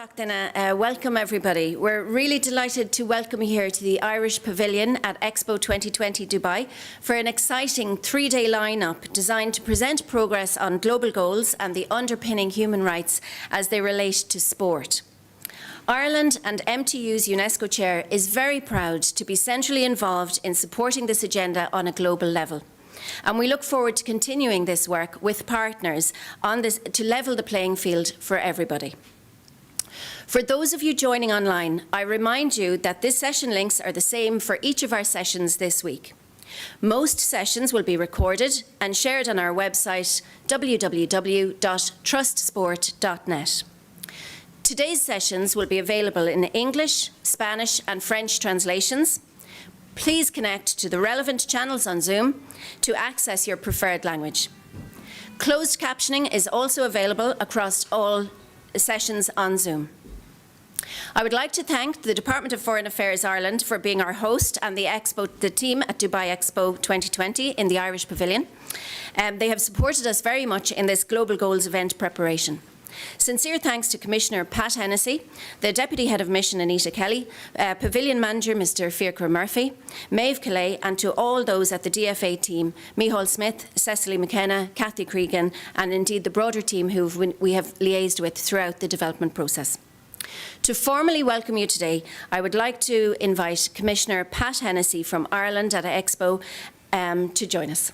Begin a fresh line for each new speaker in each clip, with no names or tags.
Welcome everybody. We're really delighted to welcome you here to the Irish Pavilion at Expo 2020 Dubai for an exciting three-day lineup designed to present progress on global goals and the underpinning human rights as they relate to sport. Ireland and MTU's UNESCO Chair is very proud to be centrally involved in supporting this agenda on a global level. And we look forward to continuing this work with partners on this to level the playing field for everybody. For those of you joining online, I remind you that this session links are the same for each of our sessions this week. Most sessions will be recorded and shared on our website www.trustsport.net. Today's sessions will be available in English, Spanish and French translations. Please connect to the relevant channels on Zoom to access your preferred language. Closed captioning is also available across all sessions on Zoom. I would like to thank the Department of Foreign Affairs Ireland for being our host and the team at Dubai Expo 2020 in the Irish Pavilion. They have supported us very much in this Global Goals event preparation. Sincere thanks to Commissioner Pat Hennessy, the Deputy Head of Mission Anita Kelly, Pavilion Manager Mr Fiacre Murphy, Maeve Calais, and to all those at the DFA team, Micheál Smith, Cecily McKenna, Cathy Cregan, and indeed the broader team who we have liaised with throughout the development process. To formally welcome you today, I would like to invite Commissioner Pat Hennessy from Ireland at Expo to join us.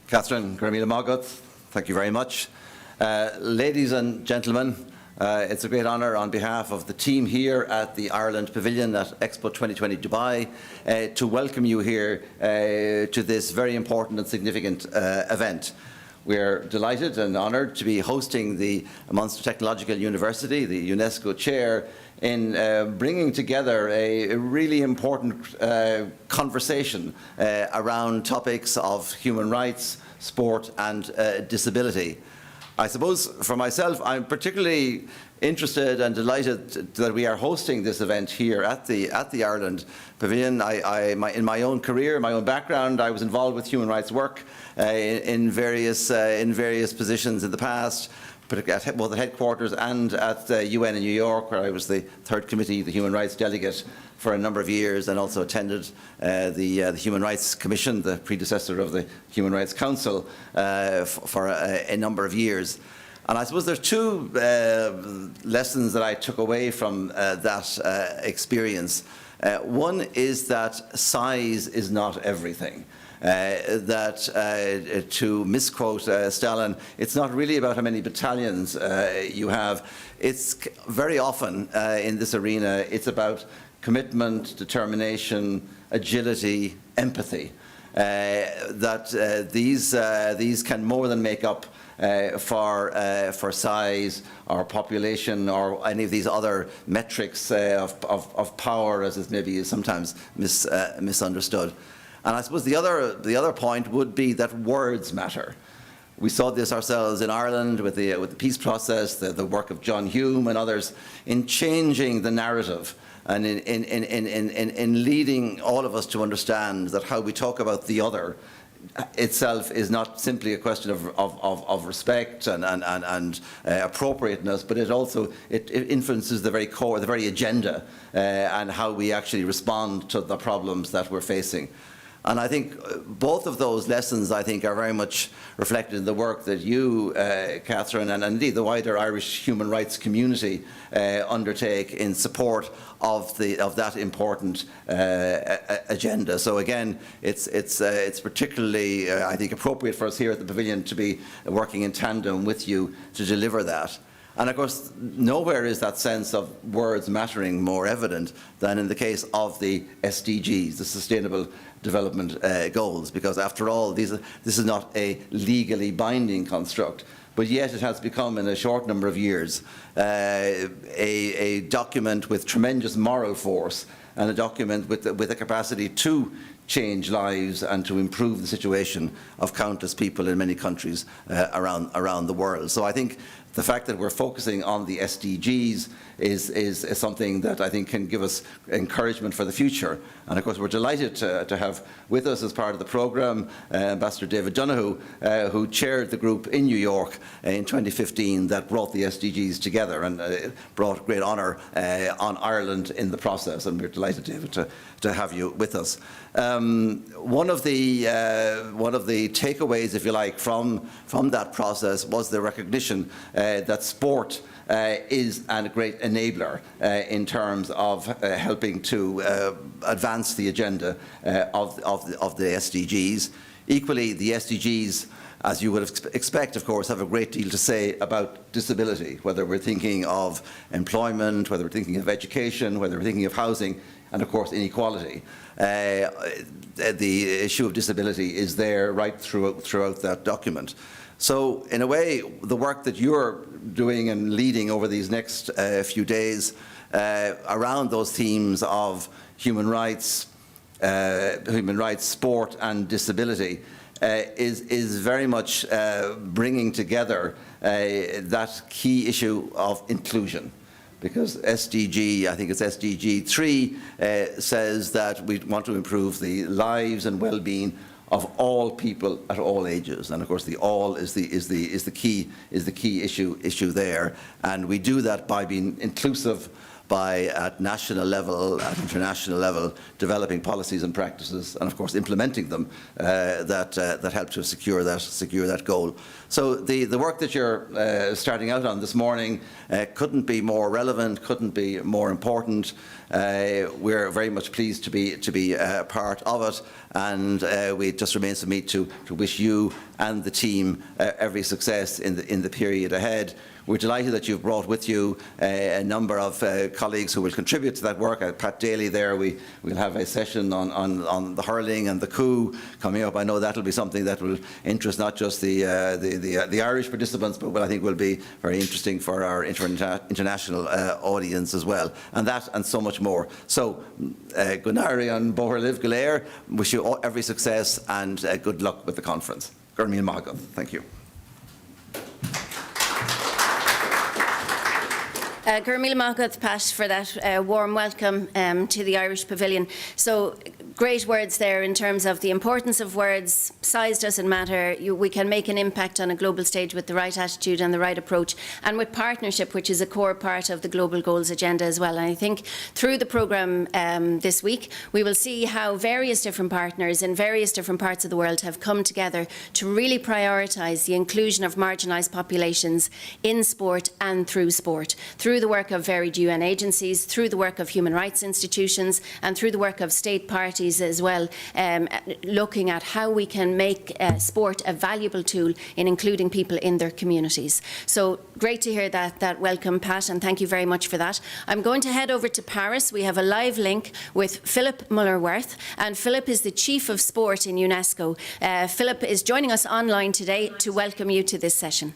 Catherine Gramila Magat, thank you very much. Ladies and gentlemen, it's a great honour on behalf of the team here at the Ireland Pavilion at Expo 2020 Dubai to welcome you here to this very important and significant event. We're delighted and honoured to be hosting the Munster Technological University, the UNESCO Chair, in bringing together a really important conversation around topics of human rights, sport and disability. I suppose for myself, I'm particularly interested and delighted that we are hosting this event here at the Ireland Pavilion. In my own career, my own background, I was involved with human rights work in various positions in the past, at both the headquarters and at the UN in New York, where I was the third committee, the human rights delegate for a number of years, and also attended the Human Rights Commission, the predecessor of the Human Rights Council, for a number of years. And I suppose there's two lessons that I took away from that experience. One is that size is not everything. To misquote Stalin, it's not really about how many battalions you have. It's very often in this arena, it's about commitment, determination, agility, empathy. These can more than make up for size or population or any of these other metrics of power, as is maybe sometimes misunderstood. And I suppose the other point would be that words matter. We saw this ourselves in Ireland with the peace process, the work of John Hume and others in changing the narrative and in leading all of us to understand that how we talk about the other itself is not simply a question of respect and appropriateness, but it influences the very core, the very agenda, and how we actually respond to the problems that we're facing. And I think both of those lessons, I think, are very much reflected in the work that you, Catherine, and indeed the wider Irish human rights community undertake in support of that important agenda. So again, it's particularly, I think, appropriate for us here at the Pavilion to be working in tandem with you to deliver that. And of course, nowhere is that sense of words mattering more evident than in the case of the SDGs, the Sustainable Development Goals, because after all, this is not a legally binding construct, but yet it has become, in a short number of years, a document with tremendous moral force and a document with the capacity to change lives and to improve the situation of countless people in many countries around the world. So I think the fact that we're focusing on the SDGs is something that I think can give us encouragement for the future. And of course, we're delighted to have with us as part of the programme Ambassador David Donoghue, who chaired the group in New York in 2015 that brought the SDGs together and brought great honour on Ireland in the process. And we're delighted, David, to have you with us. One of the takeaways, if you like, from that process was the recognition that sport is a great enabler in terms of helping to advance the agenda of the SDGs. Equally, the SDGs, as you would expect, of course, have a great deal to say about disability, whether we're thinking of employment, whether we're thinking of education, whether we're thinking of housing, and of course inequality. The issue of disability is there right throughout that document. So in a way, the work that you're doing and leading over these next few days around those themes of human rights, sport and disability is very much bringing together that key issue of inclusion. Because SDG, I think it's SDG 3, says that we want to improve the lives and well-being of all people at all ages, and of course the all is the key issue there, and we do that by being inclusive, by at national level, at international level, developing policies and practices, and of course implementing them that help to secure that goal. So the work that you're starting out on this morning couldn't be more relevant, couldn't be more important. We're very much pleased to be part of it, and it just remains for me to wish you and the team every success in the period ahead. We're delighted that you've brought with you a number of colleagues who will contribute to that work. Pat Daly there, we'll have a session on the hurling and the coup coming up. I know that'll be something that will interest not just the Irish participants, but I think will be very interesting for our international audience as well. And that and so much more. So, Gunari and Boher Liv Galair, wish you all every success and good luck with the conference. Gurmil Mahagan, thank you.
Gurmil Mahagat, Pat, for that warm welcome to the Irish Pavilion. So great words there in terms of the importance of words. Size doesn't matter. We can make an impact on a global stage with the right attitude and the right approach, and with partnership, which is a core part of the Global Goals agenda as well. And I think through the programme this week, we will see how various different partners in various different parts of the world have come together to really prioritise the inclusion of marginalised populations in sport and through sport, through the work of varied UN agencies, through the work of human rights institutions, and through the work of state parties as well, looking at how we can make sport a valuable tool in including people in their communities. So great to hear that welcome, Pat, and thank you very much for that. I'm going to head over to Paris. We have a live link with Philipp Miller-Wirth, and Philipp is the Chief of Sport in UNESCO. Philipp is joining us online today to welcome you to this session.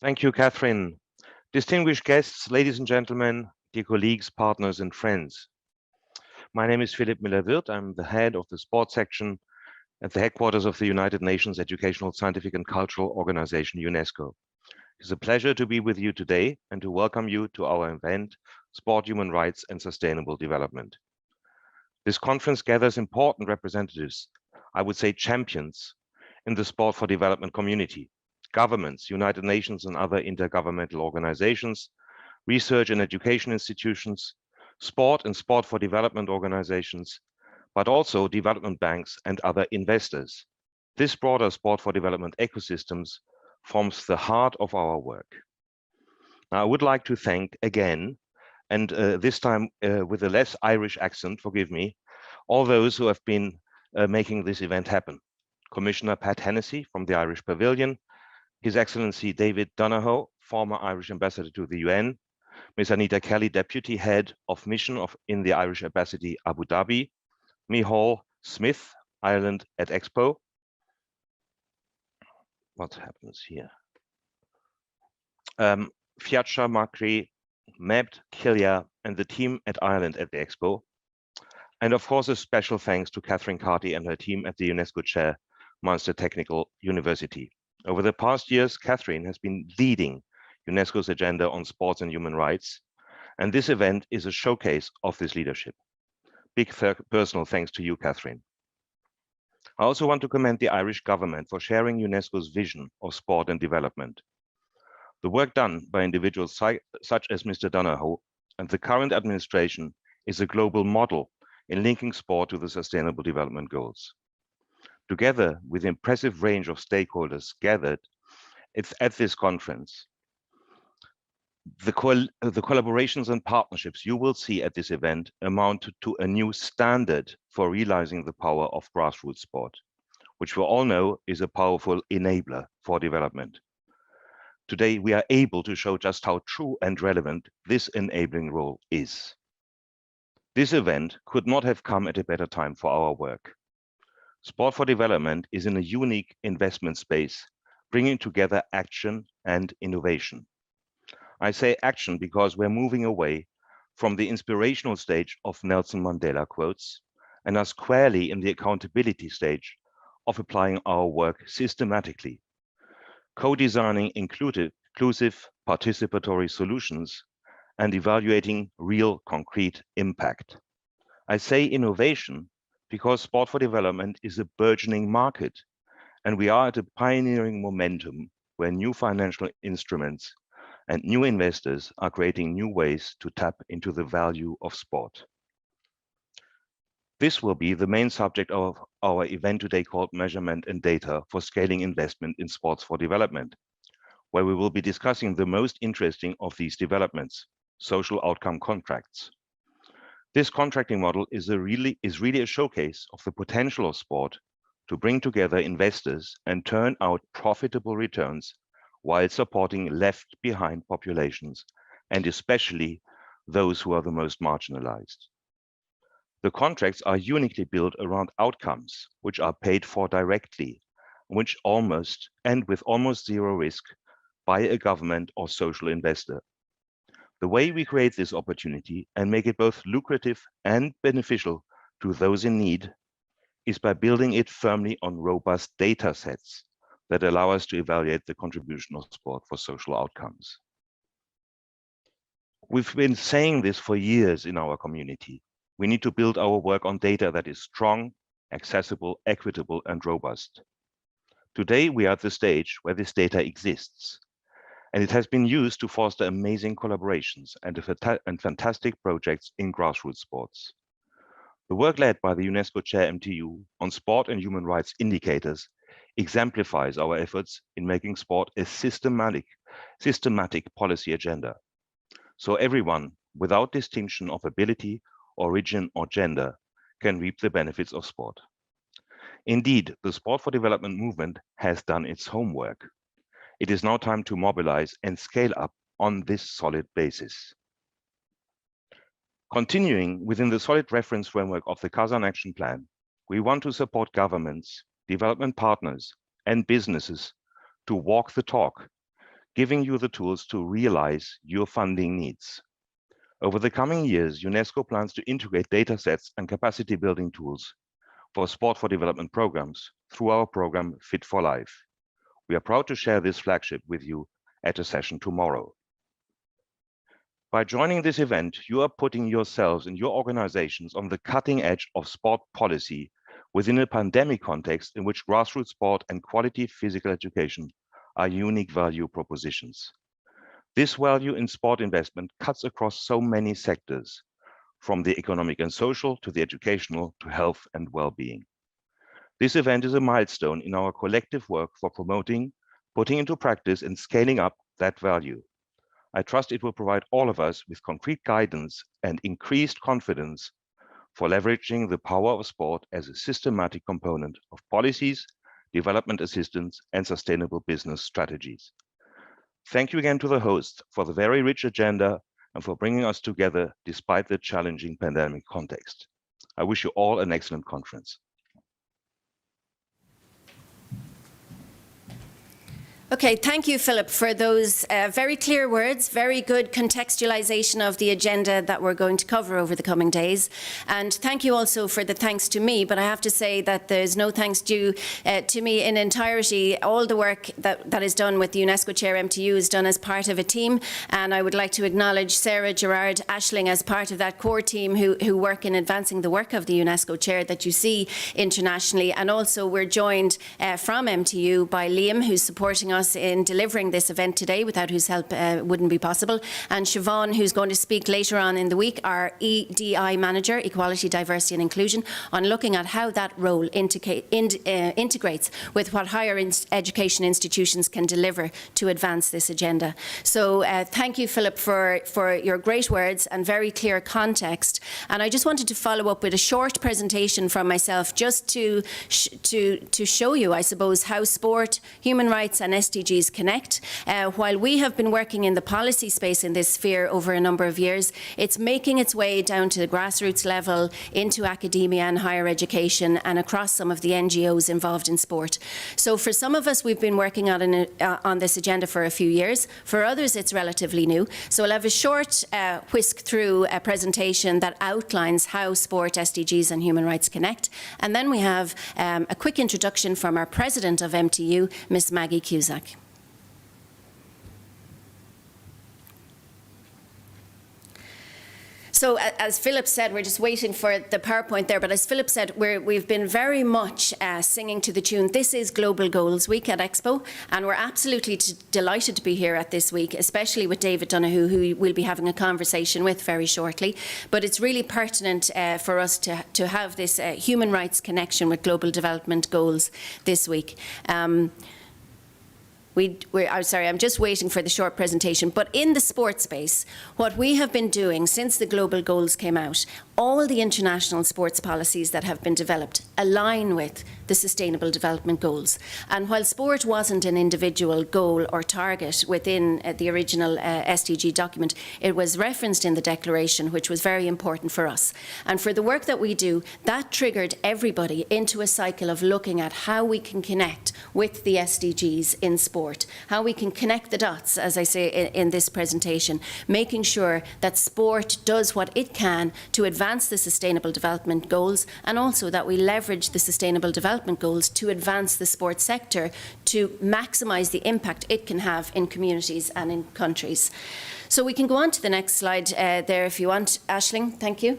Thank you, Catherine. Distinguished guests, ladies and gentlemen, dear colleagues, partners and friends. My name is Philipp Miller-Wirth. I'm the head of the sports section at the headquarters of the United Nations Educational, Scientific and Cultural Organization, UNESCO. It's a pleasure to be with you today and to welcome you to our event, Sport, Human Rights and Sustainable Development. This conference gathers important representatives, I would say champions, in the sport for development community. Governments, United Nations and other intergovernmental organizations, research and education institutions, sport and sport for development organizations, but also development banks and other investors. This broader sport for development ecosystems forms the heart of our work. Now, I would like to thank again, and this time with a less Irish accent, forgive me, all those who have been making this event happen. Commissioner Pat Hennessy from the Irish Pavilion, His Excellency David Donoghue, former Irish Ambassador to the UN, Ms. Anita Kelly, Deputy Head of Mission in the Irish Embassy Abu Dhabi, Micheál Smith, Ireland at Expo. What happens here? Fiatcha Makri, Mebd, Kilya, and the team at Ireland at the Expo. And of course, a special thanks to Catherine Carty and her team at the UNESCO Chair Manager Technical University. Over the past years, Catherine has been leading UNESCO's agenda on sports and human rights, and this event is a showcase of this leadership. Big personal thanks to you, Catherine. I also want to commend the Irish government for sharing UNESCO's vision of sport and development. The work done by individuals such as Mr. Donoghue and the current administration is a global model in linking sport to the Sustainable Development Goals. Together with the impressive range of stakeholders gathered at this conference, the collaborations and partnerships you will see at this event amount to a new standard for realizing the power of grassroots sport, which we all know is a powerful enabler for development. Today, we are able to show just how true and relevant this enabling role is. This event could not have come at a better time for our work. Sport for Development is in a unique investment space, bringing together action and innovation. I say action because we're moving away from the inspirational stage of Nelson Mandela quotes and are squarely in the accountability stage of applying our work systematically, co-designing inclusive, participatory solutions and evaluating real concrete impact. I say innovation because Sport for Development is a burgeoning market, and we are at a pioneering momentum where new financial instruments and new investors are creating new ways to tap into the value of sport. This will be the main subject of our event today called Measurement and Data for Scaling Investment in Sports for Development, where we will be discussing the most interesting of these developments, social outcome contracts. This contracting model is really a showcase of the potential of sport to bring together investors and turn out profitable returns while supporting left behind populations, and especially those who are the most marginalized. The contracts are uniquely built around outcomes, which are paid for directly, with almost zero risk by a government or social investor. The way we create this opportunity and make it both lucrative and beneficial to those in need is by building it firmly on robust data sets that allow us to evaluate the contribution of sport for social outcomes. We've been saying this for years in our community. We need to build our work on data that is strong, accessible, equitable, and robust. Today, we are at the stage where this data exists, and it has been used to foster amazing collaborations and fantastic projects in grassroots sports. The work led by the UNESCO Chair MTU on sport and human rights indicators exemplifies our efforts in making sport a systematic policy agenda. So everyone, without distinction of ability, origin, or gender, can reap the benefits of sport. Indeed, the Sport for Development movement has done its homework. It is now time to mobilize and scale up on this solid basis. Continuing within the solid reference framework of the Kazan Action Plan, we want to support governments, development partners, and businesses to walk the talk, giving you the tools to realize your funding needs. Over the coming years, UNESCO plans to integrate data sets and capacity building tools for Sport for Development programs through our program Fit for Life. We are proud to share this flagship with you at a session tomorrow. By joining this event, you are putting yourselves and your organizations on the cutting edge of sport policy within a pandemic context in which grassroots sport and quality physical education are unique value propositions. This value in sport investment cuts across so many sectors, from the economic and social to the educational to health and well-being. This event is a milestone in our collective work for promoting, putting into practice, and scaling up that value. I trust it will provide all of us with concrete guidance and increased confidence for leveraging the power of sport as a systematic component of policies, development assistance, and sustainable business strategies. Thank you again to the host for the very rich agenda and for bringing us together despite the challenging pandemic context. I wish you all an excellent conference.
Okay, thank you, Philipp, for those very clear words, very good contextualisation of the agenda that we're going to cover over the coming days. And thank you also for the thanks to me, but I have to say that there's no thanks due to me in entirety. All the work that is done with the UNESCO Chair MTU is done as part of a team, and I would like to acknowledge Sarah, Gerard, Aisling as part of that core team who work in advancing the work of the UNESCO Chair that you see internationally. And also we're joined from MTU by Liam, who's supporting us in delivering this event today, without whose help wouldn't be possible, and Siobhan, who's going to speak later on in the week, our EDI Manager, Equality, Diversity and Inclusion, on looking at how that role integrates with what higher education institutions can deliver to advance this agenda. So thank you, Philipp, for your great words and very clear context. And I just wanted to follow up with a short presentation from myself, just to show you, I suppose, how sport, human rights and SDGs connect. While we have been working in the policy space in this sphere over a number of years, it's making its way down to the grassroots level, into academia and higher education, and across some of the NGOs involved in sport. So for some of us, we've been working on this agenda for a few years. For others, it's relatively new. So I'll have a short whisk through a presentation that outlines how sport, SDGs and human rights connect. And then we have a quick introduction from our president of MTU, Ms. Maggie Cusack. So as Philipp said, we're just waiting for the PowerPoint there, but as Philipp said, we've been very much singing to the tune, this is Global Goals Week at Expo, and we're absolutely delighted to be here at this week, especially with David Donoghue, who we'll be having a conversation with very shortly. But it's really pertinent for us to have this human rights connection with global development goals this week. I'm sorry, I'm just waiting for the short presentation. But in the sports space, what we have been doing since the global goals came out, all the international sports policies that have been developed align with the Sustainable Development Goals. And while sport wasn't an individual goal or target within the original SDG document, it was referenced in the declaration, which was very important for us. And for the work that we do, that triggered everybody into a cycle of looking at how we can connect with the SDGs in sport, how we can connect the dots, as I say in this presentation, making sure that sport does what it can to advance the Sustainable Development Goals, and also that we leverage the Sustainable Development Goals to advance the sports sector to maximise the impact it can have in communities and in countries. So we can go on to the next slide there if you want, Aisling. Thank you.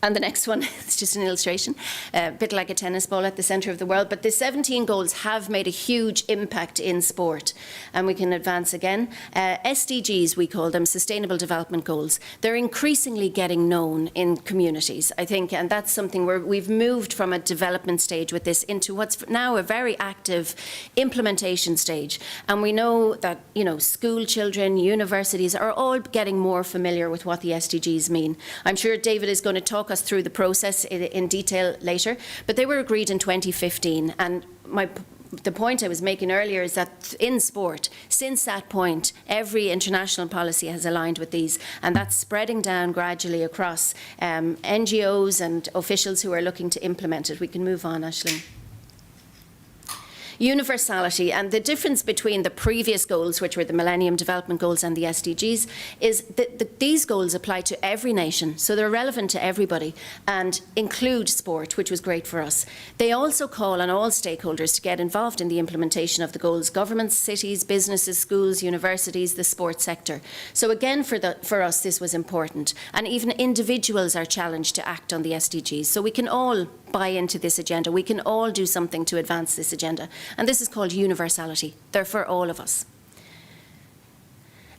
And the next one, it's just an illustration, a bit like a tennis ball at the centre of the world. But the 17 goals have made a huge impact in sport. And we can advance again. SDGs, we call them, Sustainable Development Goals. They're increasingly getting known in communities, I think. And that's something where we've moved from a development stage with this into what's now a very active implementation stage. And we know that, you know, school children, universities are all getting more familiar with what the SDGs mean. I'm sure David is going to talk us through the process in detail later, but they were agreed in 2015, and the point I was making earlier is that in sport, since that point, every international policy has aligned with these, and that's spreading down gradually across NGOs and officials who are looking to implement it. We can move on, Aisling. Universality, and the difference between the previous goals, which were the Millennium Development Goals, and the SDGs, is that these goals apply to every nation, so they're relevant to everybody and include sport, which was great for us. They also call on all stakeholders to get involved in the implementation of the goals: governments, cities, businesses, schools, universities, the sports sector. So again, for us, this was important, and even individuals are challenged to act on the SDGs. So we can all buy into this agenda. We can all do something to advance this agenda. And this is called universality. They're for all of us.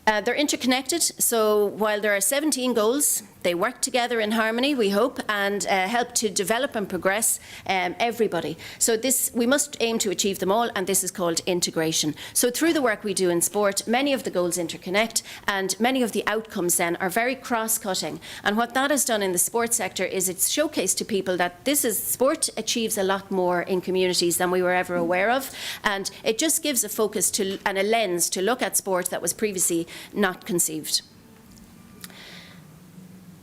They're interconnected, so while there are 17 goals, they work together in harmony, we hope, and help to develop and progress everybody. So we must aim to achieve them all, and this is called integration. So through the work we do in sport, many of the goals interconnect, and many of the outcomes then are very cross-cutting. And what that has done in the sports sector is it's showcased to people that sport achieves a lot more in communities than we were ever aware of, and it just gives a focus and a lens to look at sport that was previously not conceived.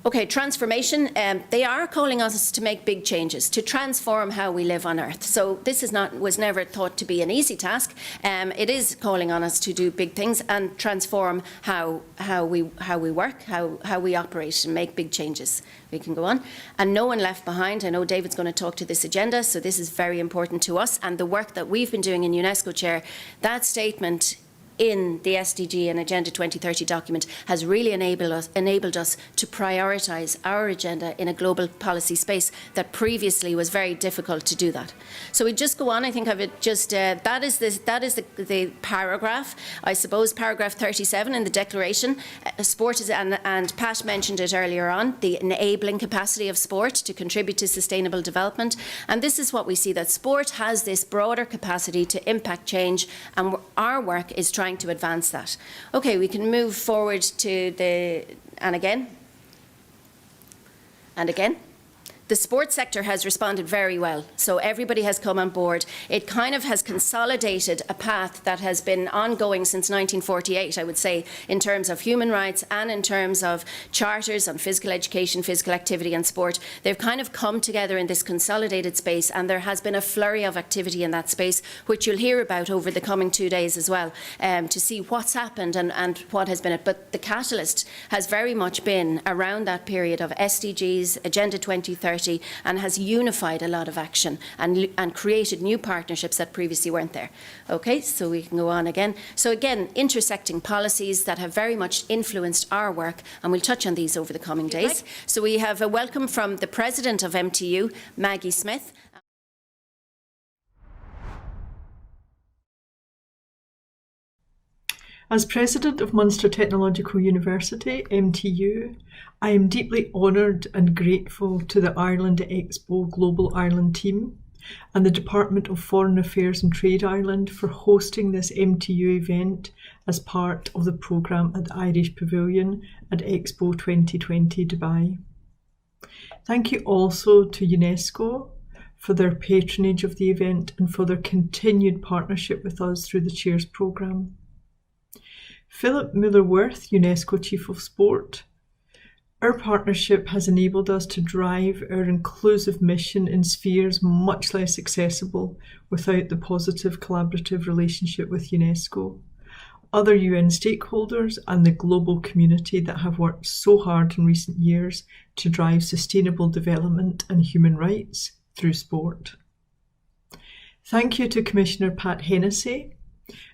Okay, transformation. They are calling on us to make big changes, to transform how we live on Earth. So this was never thought to be an easy task. It is calling on us to do big things and transform how we work, how we operate, and make big changes. We can go on. And no one left behind. I know David's going to talk to this agenda, so this is very important to us. And the work that we've been doing in UNESCO Chair, that statement in the SDG and Agenda 2030 document has really enabled us to prioritise our agenda in a global policy space that previously was very difficult to do that. So we just go on. I think that is the paragraph. I suppose paragraph 37 in the declaration. Sport is, and Pat mentioned it earlier on, the enabling capacity of sport to contribute to sustainable development. And this is what we see, that sport has this broader capacity to impact change, and our work is trying to advance that. Okay, we can move forward to and again. The sports sector has responded very well, so everybody has come on board. It kind of has consolidated a path that has been ongoing since 1948, I would say, in terms of human rights and in terms of charters on physical education, physical activity and sport. They've kind of come together in this consolidated space, and there has been a flurry of activity in that space, which you'll hear about over the coming 2 days as well, to see what's happened and what has been it. But the catalyst has very much been around that period of SDGs, Agenda 2030, and has unified a lot of action and created new partnerships that previously weren't there. Okay, so we can go on again. So again, intersecting policies that have very much influenced our work, and we'll touch on these over the coming days. So we have a welcome from the President of MTU, Maggie Smith.
As President of Munster Technological University, MTU, I am deeply honoured and grateful to the Ireland Expo Global Ireland team and the Department of Foreign Affairs and Trade Ireland for hosting this MTU event as part of the programme at the Irish Pavilion at Expo 2020 Dubai. Thank you also to UNESCO for their patronage of the event and for their continued partnership with us through the Chairs programme. Philipp Miller-Wirth, UNESCO Chief of Sport. Our partnership has enabled us to drive our inclusive mission in spheres much less accessible without the positive collaborative relationship with UNESCO, other UN stakeholders and the global community that have worked so hard in recent years to drive sustainable development and human rights through sport. Thank you to Commissioner Pat Hennessy,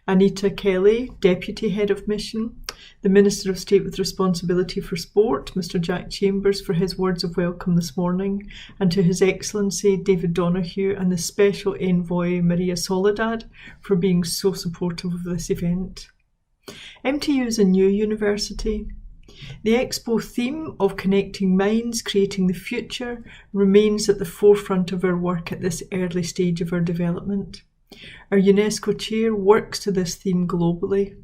Anita Kelly, Deputy Head of Mission, the Minister of State with Responsibility for Sport, Mr Jack Chambers, for his words of welcome this morning, and to His Excellency David Donoghue and the Special Envoy Maria Soledad for being so supportive of this event. MTU is a new university. The Expo theme of connecting minds, creating the future remains at the forefront of our work at this early stage of our development. Our UNESCO Chair works to this theme globally.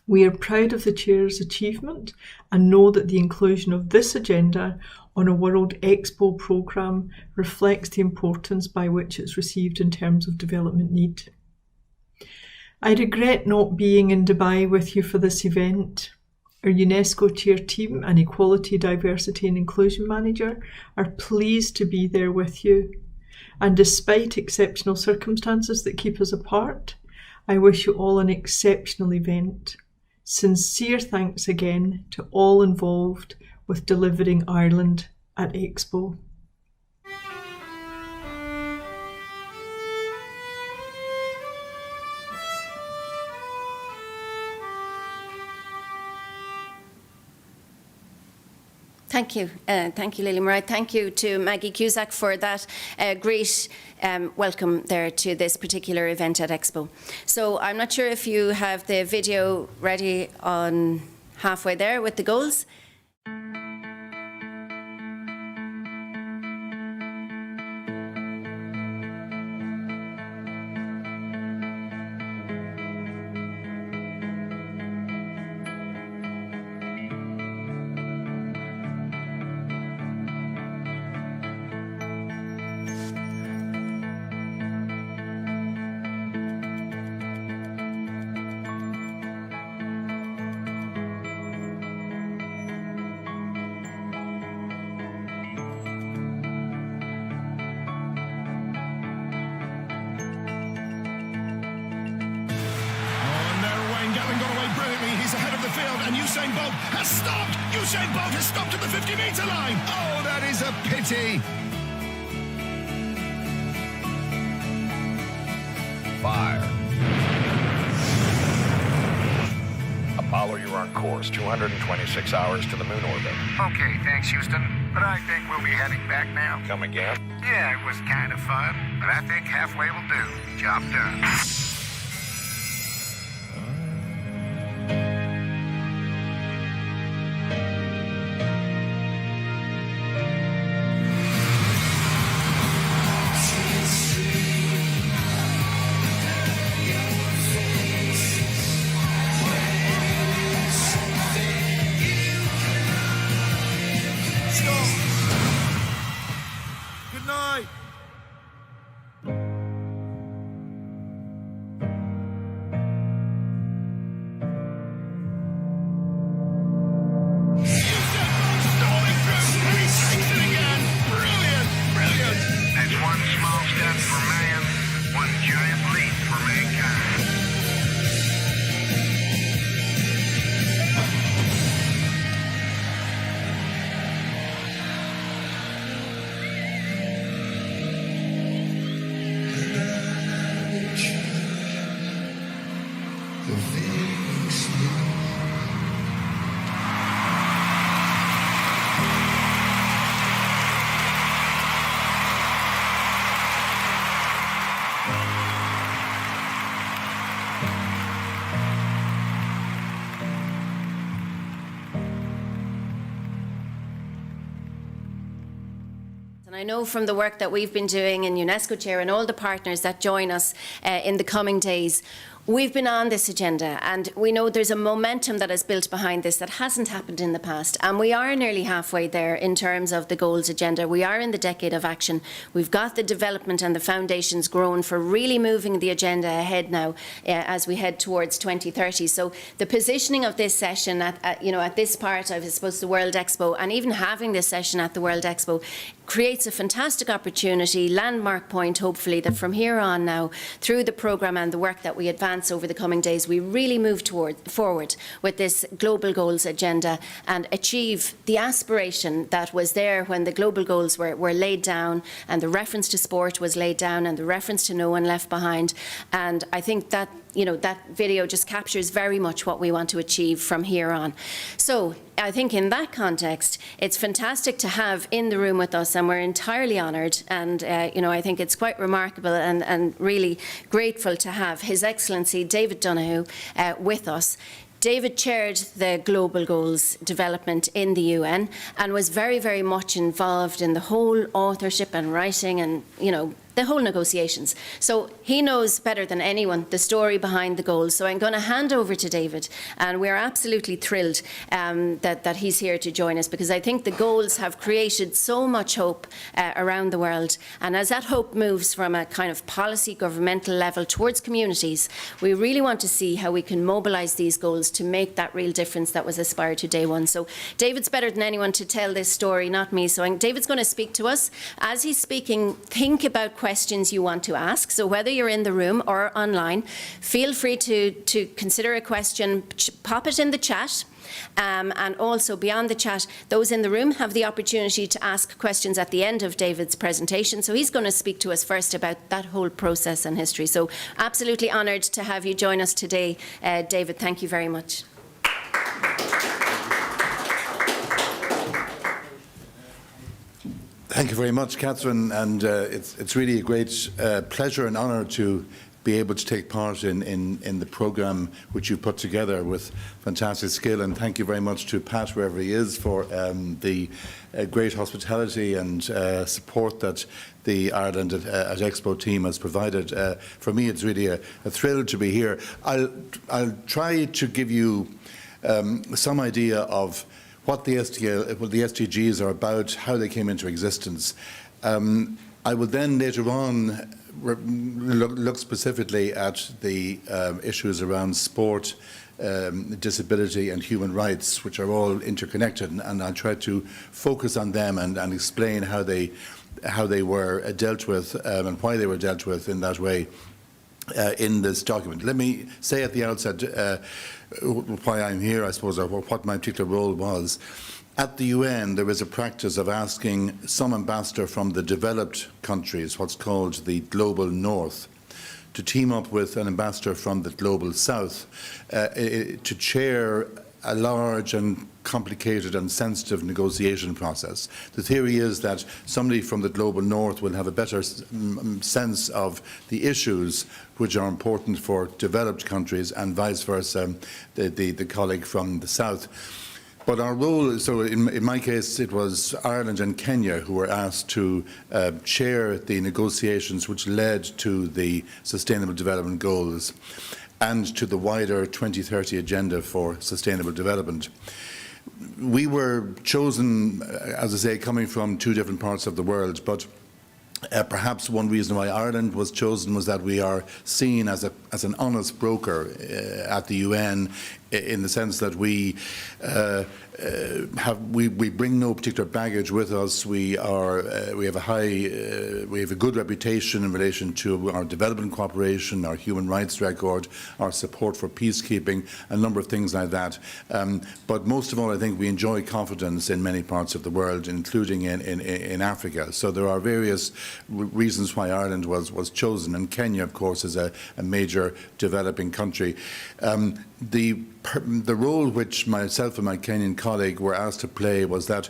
We are proud of the Chair's achievement and know that the inclusion of this agenda on a World Expo programme reflects the importance by which it's received in terms of development need. I regret not being in Dubai with you for this event. Our UNESCO Chair team and Equality, Diversity and Inclusion Manager are pleased to be there with you. And despite exceptional circumstances that keep us apart, I wish you all an exceptional event. Sincere thanks again to all involved with delivering Ireland at Expo.
Thank you. Thank you, Lily Murray. Thank you to Maggie Cusack for that great welcome there to this particular event at Expo. So I'm not sure if you have the video ready on halfway there with the goals.
field, and Usain Bolt has stopped. Usain Bolt has stopped at the 50-metre line. Oh, that is a pity.
5. Apollo, you're on course. 226 hours to the moon orbit.
Okay, thanks, Houston. But I think we'll be heading back now.
Come again?
Yeah, it was kind of fun, but I think halfway will do. Job done.
Good night.
That's one small step for man, one giant leap for mankind.
And I know from the work that we've been doing in UNESCO Chair and all the partners that join us in the coming days, we've been on this agenda, and we know there's a momentum that is built behind this that hasn't happened in the past. And we are nearly halfway there in terms of the goals agenda. We are in the decade of action. We've got the development and the foundations grown for really moving the agenda ahead now as we head towards 2030. So the positioning of this session at this part of, I suppose, the World Expo, and even having this session at the World Expo, creates a fantastic opportunity, landmark point, hopefully, that from here on now, through the programme and the work that we advance over the coming days, we really move forward with this global goals agenda and achieve the aspiration that was there when the global goals were laid down, and the reference to sport was laid down, and the reference to no one left behind. And I think that that video just captures very much what we want to achieve from here on. So I think in that context, it's fantastic to have in the room with us, and we're entirely honoured, and I think it's quite remarkable and really grateful to have His Excellency David Donoghue with us. David chaired the Global Goals development in the UN and was very, very much involved in the whole authorship and writing and, the whole negotiations. So he knows better than anyone the story behind the goals. So I'm going to hand over to David, and we're absolutely thrilled that he's here to join us, because I think the goals have created so much hope around the world. And as that hope moves from a kind of policy, governmental level towards communities, we really want to see how we can mobilise these goals to make that real difference that was aspired to day one. So David's better than anyone to tell this story, not me. So David's going to speak to us. As he's speaking, think about questions you want to ask. So whether you're in the room or online, feel free to consider a question, pop it in the chat. And also beyond the chat, those in the room have the opportunity to ask questions at the end of David's presentation. So he's going to speak to us first about that whole process and history. So absolutely honoured to have you join us today, David. Thank you very much.
Thank you very much, Catherine, and it's really a great pleasure and honour to be able to take part in the programme which you put together with fantastic skill, and thank you very much to Pat, wherever he is, for the great hospitality and support that the Ireland at Expo team has provided. For me, it's really a thrill to be here. I'll try to give you some idea of what the SDGs are about, how they came into existence. I will then later on look specifically at the issues around sport, disability and human rights, which are all interconnected, and I'll try to focus on them and explain how they were dealt with and why they were dealt with in that way. in this document. Let me say at the outset why I'm here, I suppose, or what my particular role was. At the UN, there is a practice of asking some ambassador from the developed countries, what's called the Global North, to team up with an ambassador from the Global South to chair a large and complicated and sensitive negotiation process. The theory is that somebody from the Global North will have a better sense of the issues which are important for developed countries, and vice versa, the colleague from the South. But our role, so in my case, it was Ireland and Kenya who were asked to chair the negotiations which led to the Sustainable Development Goals and to the wider 2030 Agenda for Sustainable Development. We were chosen, as I say, coming from two different parts of the world, but perhaps one reason why Ireland was chosen was that we are seen as an honest broker at the UN, in the sense that we bring no particular baggage with us. We have a good reputation in relation to our development cooperation, our human rights record, our support for peacekeeping, a number of things like that. But most of all, I think we enjoy confidence in many parts of the world, including in Africa. So there are various reasons why Ireland was chosen, and Kenya, of course, is a major developing country. The role which myself and my Kenyan colleague were asked to play was that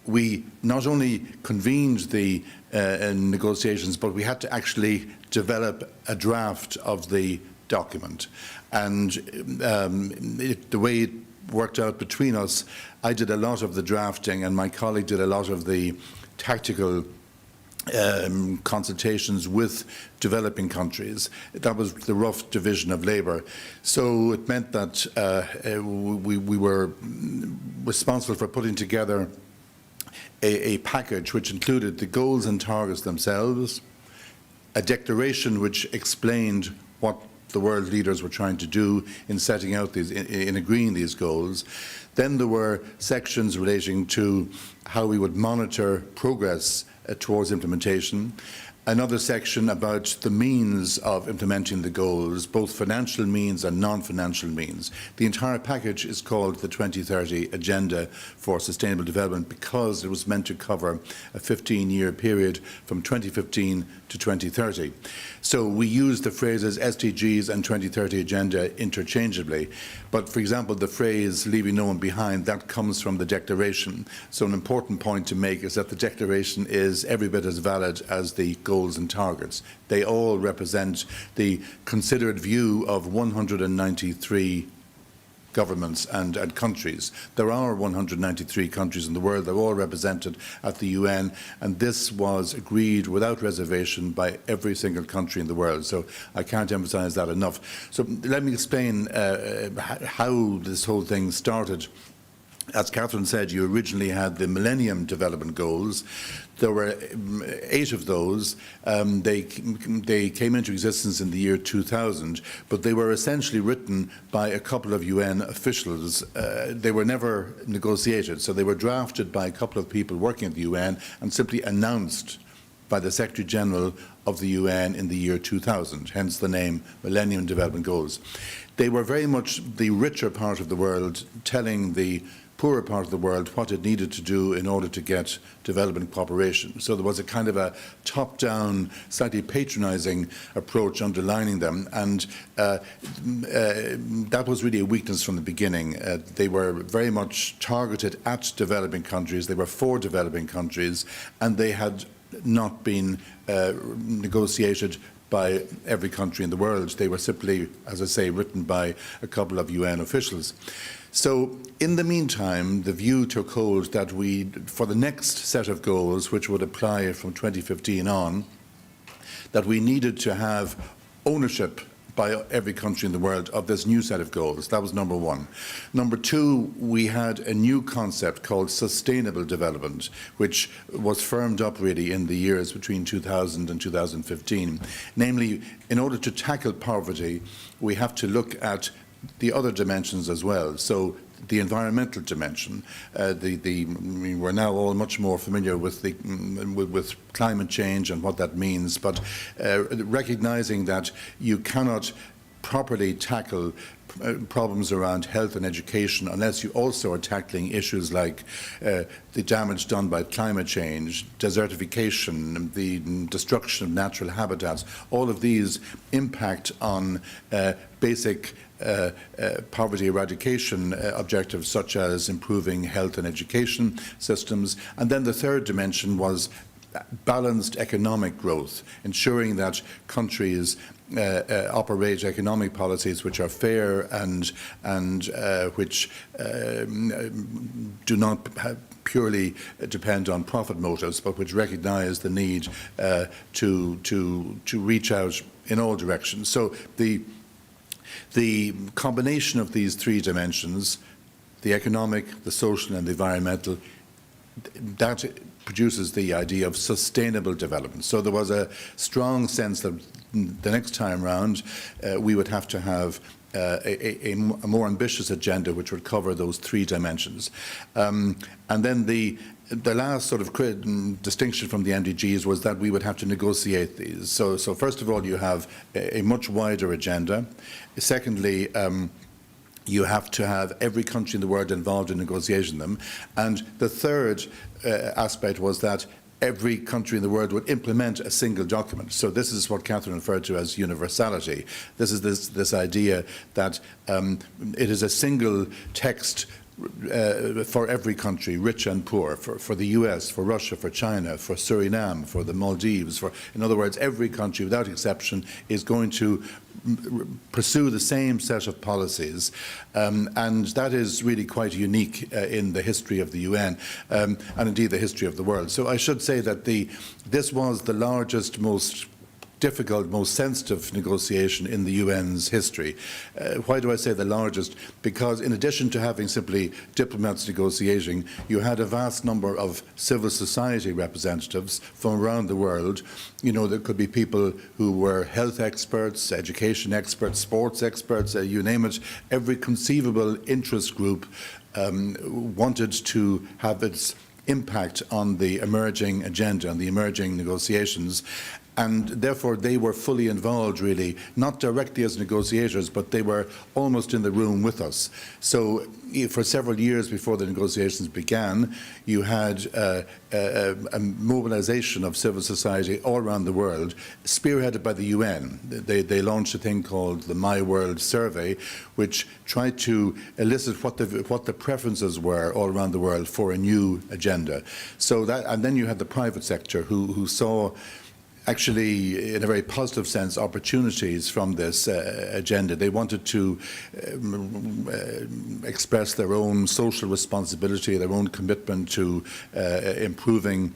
we not only convened the negotiations, but we had to actually develop a draft of the document. And the way it worked out between us, I did a lot of the drafting and my colleague did a lot of the tactical consultations with developing countries. That was the rough division of labour. So it meant that we were responsible for putting together a package which included the goals and targets themselves, a declaration which explained what the world leaders were trying to do in setting out these, in agreeing these goals. Then there were sections relating to how we would monitor progress towards implementation. Another section about the means of implementing the goals, both financial means and non-financial means. The entire package is called the 2030 Agenda for Sustainable Development because it was meant to cover a 15-year period from 2015 to 2030. So we use the phrases SDGs and 2030 Agenda interchangeably. But for example, the phrase leaving no one behind, that comes from the declaration. So an important point to make is that the declaration is every bit as valid as the goals and targets. They all represent the considered view of 193 governments and countries. There are 193 countries in the world. They're all represented at the UN, and this was agreed without reservation by every single country in the world. So I can't emphasize that enough. So let me explain how this whole thing started. As Catherine said, you originally had the Millennium Development Goals. There were 8 of those. They came into existence in the year 2000, but they were essentially written by a couple of UN officials. They were never negotiated, so they were drafted by a couple of people working at the UN and simply announced by the Secretary General of the UN in the year 2000, hence the name Millennium Development Goals. They were very much the richer part of the world telling the poorer part of the world what it needed to do in order to get development cooperation. So there was a kind of a top-down, slightly patronising approach underlining them, and that was really a weakness from the beginning. They were very much targeted at developing countries, they were for developing countries, and they had not been negotiated by every country in the world. They were simply, as I say, written by a couple of UN officials. So in the meantime, the view took hold that we, for the next set of goals, which would apply from 2015 on, that we needed to have ownership by every country in the world of this new set of goals. That was number one. Number two, we had a new concept called sustainable development, which was firmed up really in the years between 2000 and 2015. Namely, in order to tackle poverty, we have to look at the other dimensions as well. So the environmental dimension. We're now all much more familiar with with climate change and what that means, but recognizing that you cannot properly tackle problems around health and education unless you also are tackling issues like the damage done by climate change, desertification, the destruction of natural habitats. All of these impact on basic poverty eradication objectives such as improving health and education systems. And then the third dimension was balanced economic growth, ensuring that countries operate economic policies which are fair and which do not purely depend on profit motives, but which recognise the need to reach out in all directions. So the combination of these three dimensions, the economic, the social and the environmental, that produces the idea of sustainable development. So there was a strong sense that the next time round we would have to have a more ambitious agenda which would cover those three dimensions. And then the last sort of distinction from the MDGs was that we would have to negotiate these. So first of all, you have a much wider agenda. Secondly, you have to have every country in the world involved in negotiating them. And the third aspect was that every country in the world would implement a single document. So this is what Catherine referred to as universality. This is this idea that it is a single text for every country, rich and poor, for the US, for Russia, for China, for Suriname, for the Maldives. In other words, every country without exception is going to pursue the same set of policies, and that is really quite unique in the history of the UN and indeed the history of the world. So I should say that this was the largest, most difficult, most sensitive negotiation in the UN's history. Why do I say the largest? Because in addition to having simply diplomats negotiating, you had a vast number of civil society representatives from around the world. You know, there could be people who were health experts, education experts, sports experts, you name it. Every conceivable interest group wanted to have its impact on the emerging agenda and the emerging negotiations. And therefore they were fully involved, really, not directly as negotiators, but they were almost in the room with us. So for several years before the negotiations began, you had a mobilization of civil society all around the world, spearheaded by the UN. They launched a thing called the My World Survey, which tried to elicit what the preferences were all around the world for a new agenda. So and then you had the private sector who saw, actually, in a very positive sense, opportunities from this agenda. They wanted to express their own social responsibility, their own commitment to improving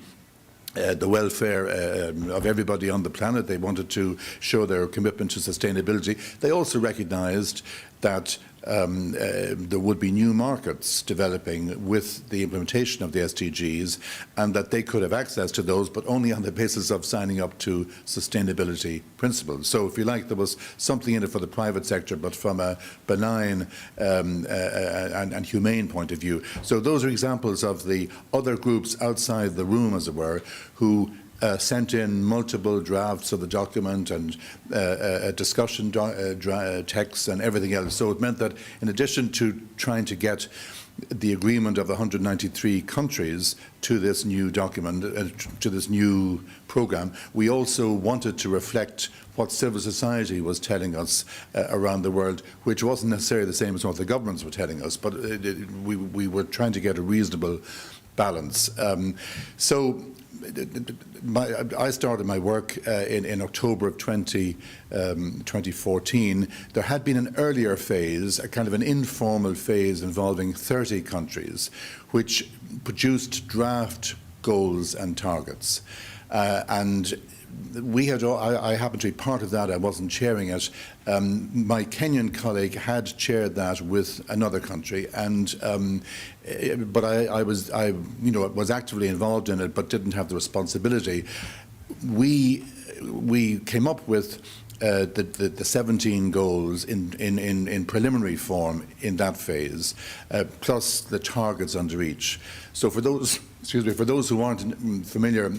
the welfare of everybody on the planet. They wanted to show their commitment to sustainability. They also recognized that there would be new markets developing with the implementation of the SDGs, and that they could have access to those, but only on the basis of signing up to sustainability principles. So, if you like, there was something in it for the private sector, but from a benign and humane point of view. So those are examples of the other groups outside the room, as it were, who sent in multiple drafts of the document and discussion texts and everything else. So it meant that in addition to trying to get the agreement of the 193 countries to this new document, to this new programme, we also wanted to reflect what civil society was telling us around the world, which wasn't necessarily the same as what the governments were telling us, but we were trying to get a reasonable balance. I started my work in October of 2014. There had been an earlier phase, a kind of an informal phase involving 30 countries, which produced draft goals and targets. And I happened to be part of that. I wasn't chairing it. My Kenyan colleague had chaired that with another country, and but I was actively involved in it, but didn't have the responsibility. We came up with the 17 goals in preliminary form in that phase, plus the targets under each. So for those, for those who aren't familiar,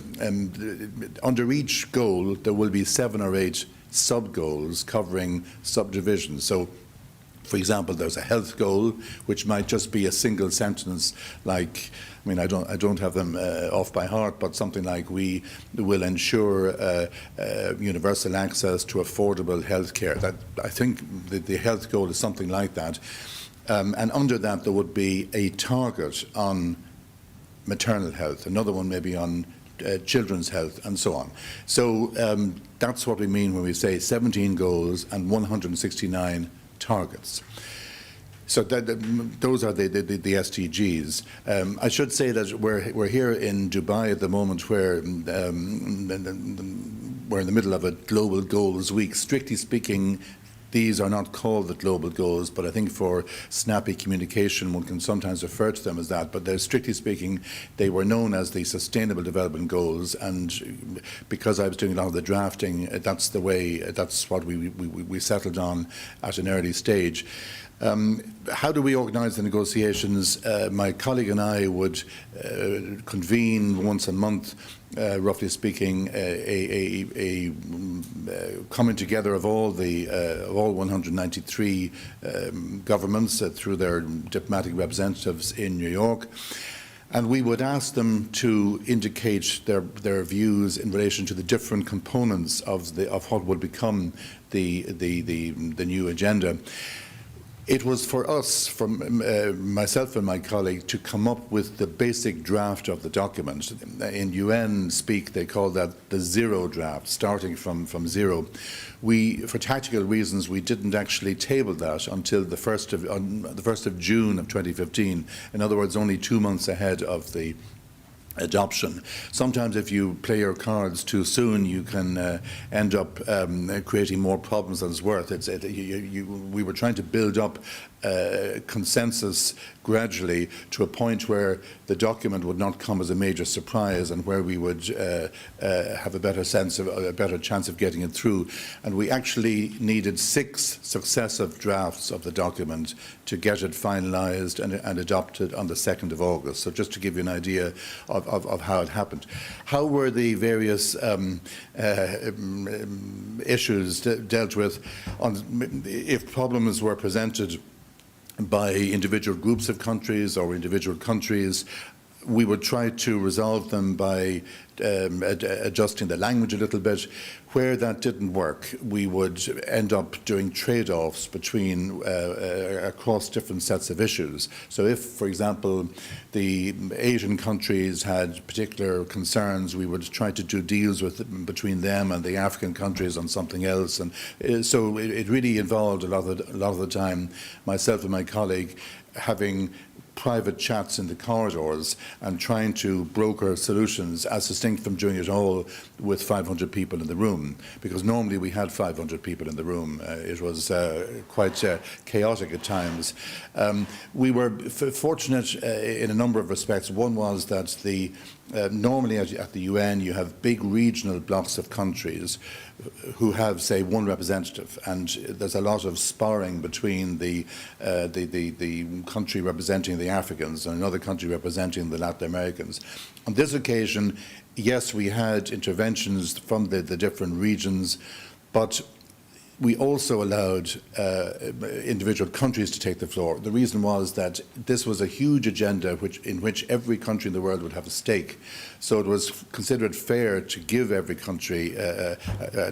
under each goal there will be 7 or 8 sub-goals covering subdivisions. So, for example, there's a health goal, which might just be a single sentence, like, I mean, I don't have them off by heart, but something like, we will ensure universal access to affordable health care. That, I think the health goal is something like that. And under that, there would be a target on maternal health, another one maybe on children's health, and so on. So that's what we mean when we say 17 goals and 169 targets. So those are the SDGs. I should say that we're here in Dubai at the moment, where we're in the middle of a Global Goals Week. Strictly speaking, these are not called the global goals, but I think for snappy communication one can sometimes refer to them as that. But they're, strictly speaking, they were known as the Sustainable Development Goals, and because I was doing a lot of the drafting, that's the way, that's what we settled on at an early stage. How do we organise the negotiations? My colleague and I would convene once a month, roughly speaking, a coming together of all 193 governments through their diplomatic representatives in New York. And we would ask them to indicate their views in relation to the different components of what would become the new agenda. It was for us, from myself and my colleague, to come up with the basic draft of the document. In UN speak, they call that the zero draft, starting from zero. For tactical reasons, we didn't actually table that until the 1st of June of 2015. In other words, only 2 months ahead of the adoption. Sometimes if you play your cards too soon, you can end up creating more problems than it's worth. We were trying to build up consensus gradually to a point where the document would not come as a major surprise, and where we would have a better chance of getting it through. And we actually needed 6 successive drafts of the document to get it finalised and adopted on the 2nd of August. So just to give you an idea of how it happened. How were the various issues dealt with? If problems were presented by individual groups of countries or individual countries, we would try to resolve them by adjusting the language a little bit. Where that didn't work, we would end up doing trade-offs between across different sets of issues. So if, for example, the Asian countries had particular concerns, we would try to do deals between them and the African countries on something else. And so it really involved a lot of the time myself and my colleague having private chats in the corridors and trying to broker solutions, as distinct from doing it all with 500 people in the room, because normally we had 500 people in the room. It was quite chaotic at times. We were fortunate in a number of respects. One was that normally at the UN you have big regional blocks of countries who have, say, one representative, and there's a lot of sparring between the country representing the Africans and another country representing the Latin Americans. On this occasion, yes, we had interventions from the different regions, but we also allowed individual countries to take the floor. The reason was that this was a huge agenda in which every country in the world would have a stake. So it was considered fair to give every country a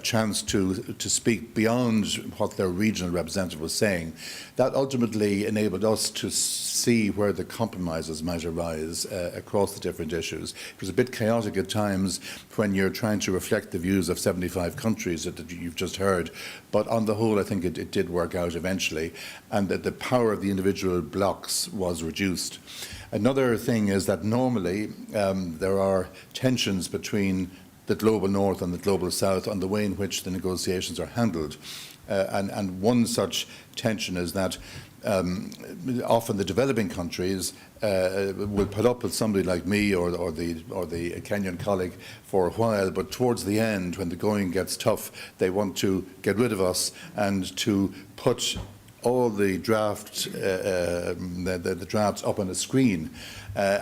chance to speak beyond what their regional representative was saying. That ultimately enabled us to see where the compromises might arise across the different issues. It was a bit chaotic at times when you're trying to reflect the views of 75 countries that you've just heard, but on the whole I think it did work out eventually, and that the power of the individual blocks was reduced. Another thing is that normally there are tensions between the global north and the global south on the way in which the negotiations are handled. And one such tension is that often the developing countries will put up with somebody like me or the Kenyan colleague for a while, but towards the end, when the going gets tough, they want to get rid of us and to put all the drafts up on a screen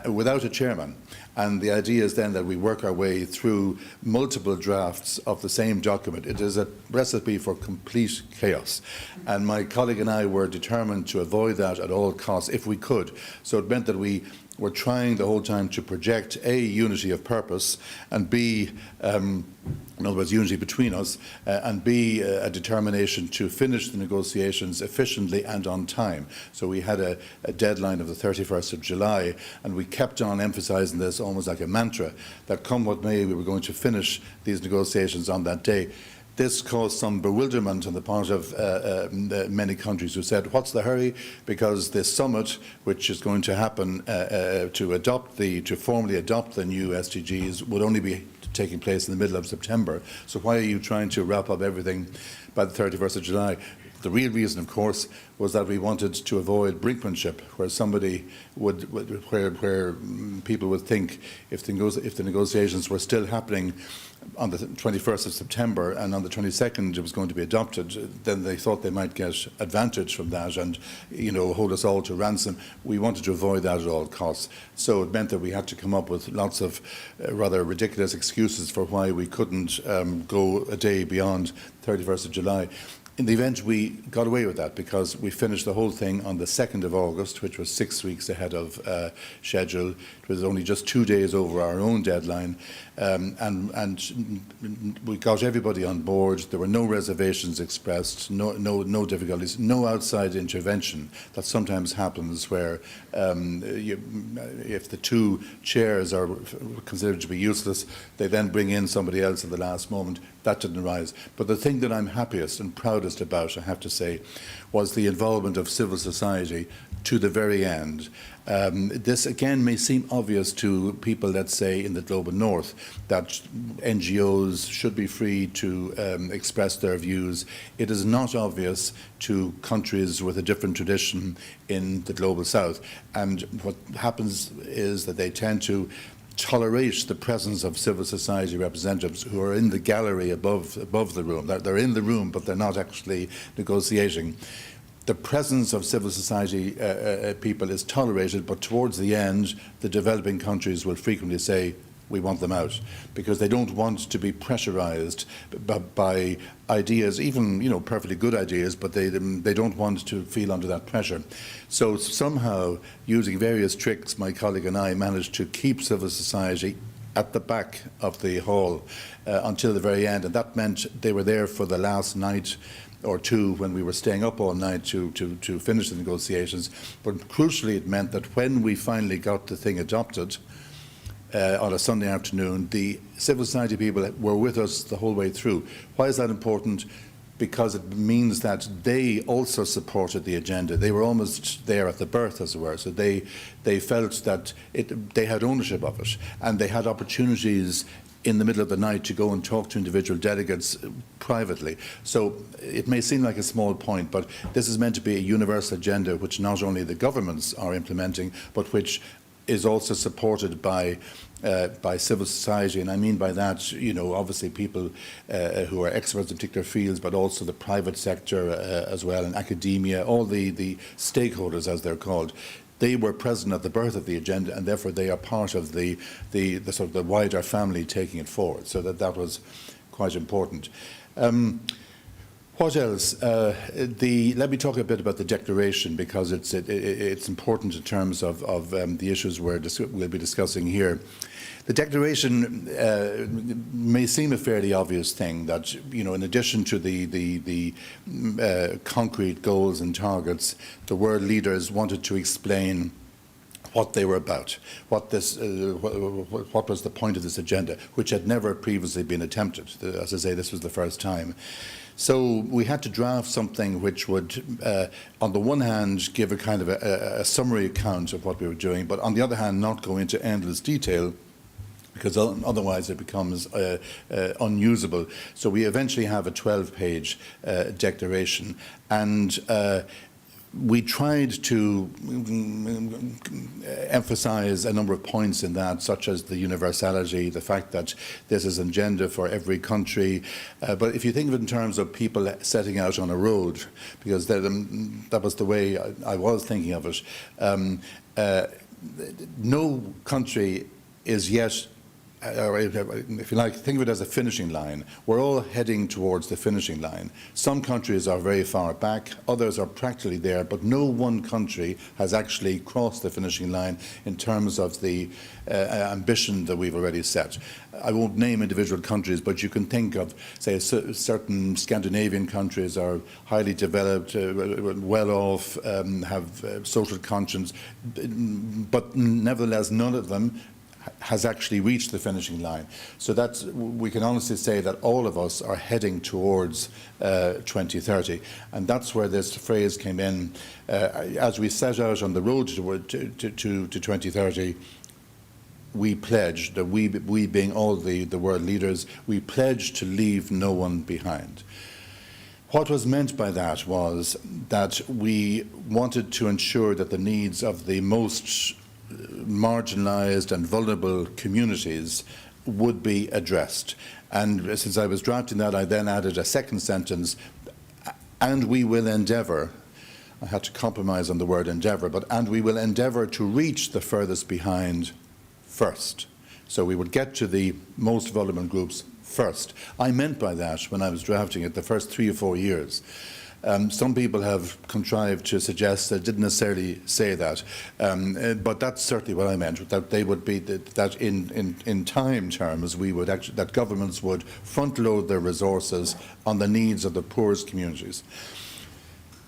without a chairman. And the idea is then that we work our way through multiple drafts of the same document. It is a recipe for complete chaos. And my colleague and I were determined to avoid that at all costs, if we could. So it meant that we were trying the whole time to project A, unity of purpose, and B, in other words, unity between us, and B, a determination to finish the negotiations efficiently and on time. So we had a deadline of the 31st of July, and we kept on emphasising this almost like a mantra, that come what may, we were going to finish these negotiations on that day. This caused some bewilderment on the part of many countries who said, what's the hurry? Because this summit, which is going to happen to formally adopt the new SDGs, would only be taking place in the middle of September. So why are you trying to wrap up everything by the 31st of July? The real reason, of course, was that we wanted to avoid brinkmanship, where somebody where people would think if the negotiations were still happening on the 21st of September and on the 22nd it was going to be adopted, then they thought they might get advantage from that and, hold us all to ransom. We wanted to avoid that at all costs. So it meant that we had to come up with lots of rather ridiculous excuses for why we couldn't go a day beyond 31st of July. In the event, we got away with that because we finished the whole thing on the 2nd of August, which was 6 weeks ahead of schedule. It was only just 2 days over our own deadline, and we got everybody on board. There were no reservations expressed, no difficulties, no outside intervention. That sometimes happens where if the two chairs are considered to be useless, they then bring in somebody else at the last moment. That didn't arise. But the thing that I'm happiest and proudest about, I have to say, was the involvement of civil society to the very end. This again may seem obvious to people, let's say, in the global north, that NGOs should be free to express their views. It is not obvious to countries with a different tradition in the global south. And what happens is that they tend to tolerate the presence of civil society representatives who are in the gallery above the room. They're in the room, but they're not actually negotiating. The presence of civil society people is tolerated, but towards the end, the developing countries will frequently say, we want them out, because they don't want to be pressurized by ideas, even perfectly good ideas, but they don't want to feel under that pressure. So somehow, using various tricks, my colleague and I managed to keep civil society at the back of the hall until the very end, and that meant they were there for the last night or two when we were staying up all night to finish the negotiations. But crucially, it meant that when we finally got the thing adopted, on a Sunday afternoon, the civil society people were with us the whole way through. Why is that important? Because it means that they also supported the agenda. They were almost there at the birth, as it were. So they felt that they had ownership of it, and they had opportunities in the middle of the night to go and talk to individual delegates privately. So it may seem like a small point, but this is meant to be a universal agenda which not only the governments are implementing, but which is also supported by civil society. And I mean by that, obviously people who are experts in particular fields, but also the private sector as well, and academia, all the stakeholders, as they're called. They were present at the birth of the agenda, and therefore they are part of the sort of the wider family taking it forward. So that was quite important. What else? Let me talk a bit about the declaration, because it's important in terms of the issues we'll be discussing here. The declaration may seem a fairly obvious thing, that in addition to the concrete goals and targets, the world leaders wanted to explain what they were about, what was the point of this agenda, which had never previously been attempted. As I say, this was the first time. So we had to draft something which would, on the one hand, give a kind of a summary account of what we were doing, but on the other hand, not go into endless detail because otherwise it becomes unusable. So we eventually have a 12-page declaration, and we tried to emphasize a number of points in that, such as the universality, the fact that this is an agenda for every country. But if you think of it in terms of people setting out on a road, because that was the way I was thinking of it, no country is yet, or if you like, think of it as a finishing line. We're all heading towards the finishing line. Some countries are very far back, others are practically there, but no one country has actually crossed the finishing line in terms of the ambition that we've already set. I won't name individual countries, but you can think of, say, certain Scandinavian countries are highly developed, well off, have social conscience, but nevertheless none of them has actually reached the finishing line. So that's, we can honestly say that all of us are heading towards 2030, and that's where this phrase came in. As we set out on the road to 2030, we pledged, that we being all the world leaders, we pledged to leave no one behind. What was meant by that was that we wanted to ensure that the needs of the most marginalised and vulnerable communities would be addressed. And since I was drafting that, I then added a second sentence, and we will endeavour, I had to compromise on the word endeavour, but and we will endeavour to reach the furthest behind first. So we would get to the most vulnerable groups first. I meant by that, when I was drafting it, the first 3 or 4 years. Some people have contrived to suggest that I didn't necessarily say that, but that's certainly what I meant. That they would be that in time terms, we would actually, that governments would front load their resources on the needs of the poorest communities.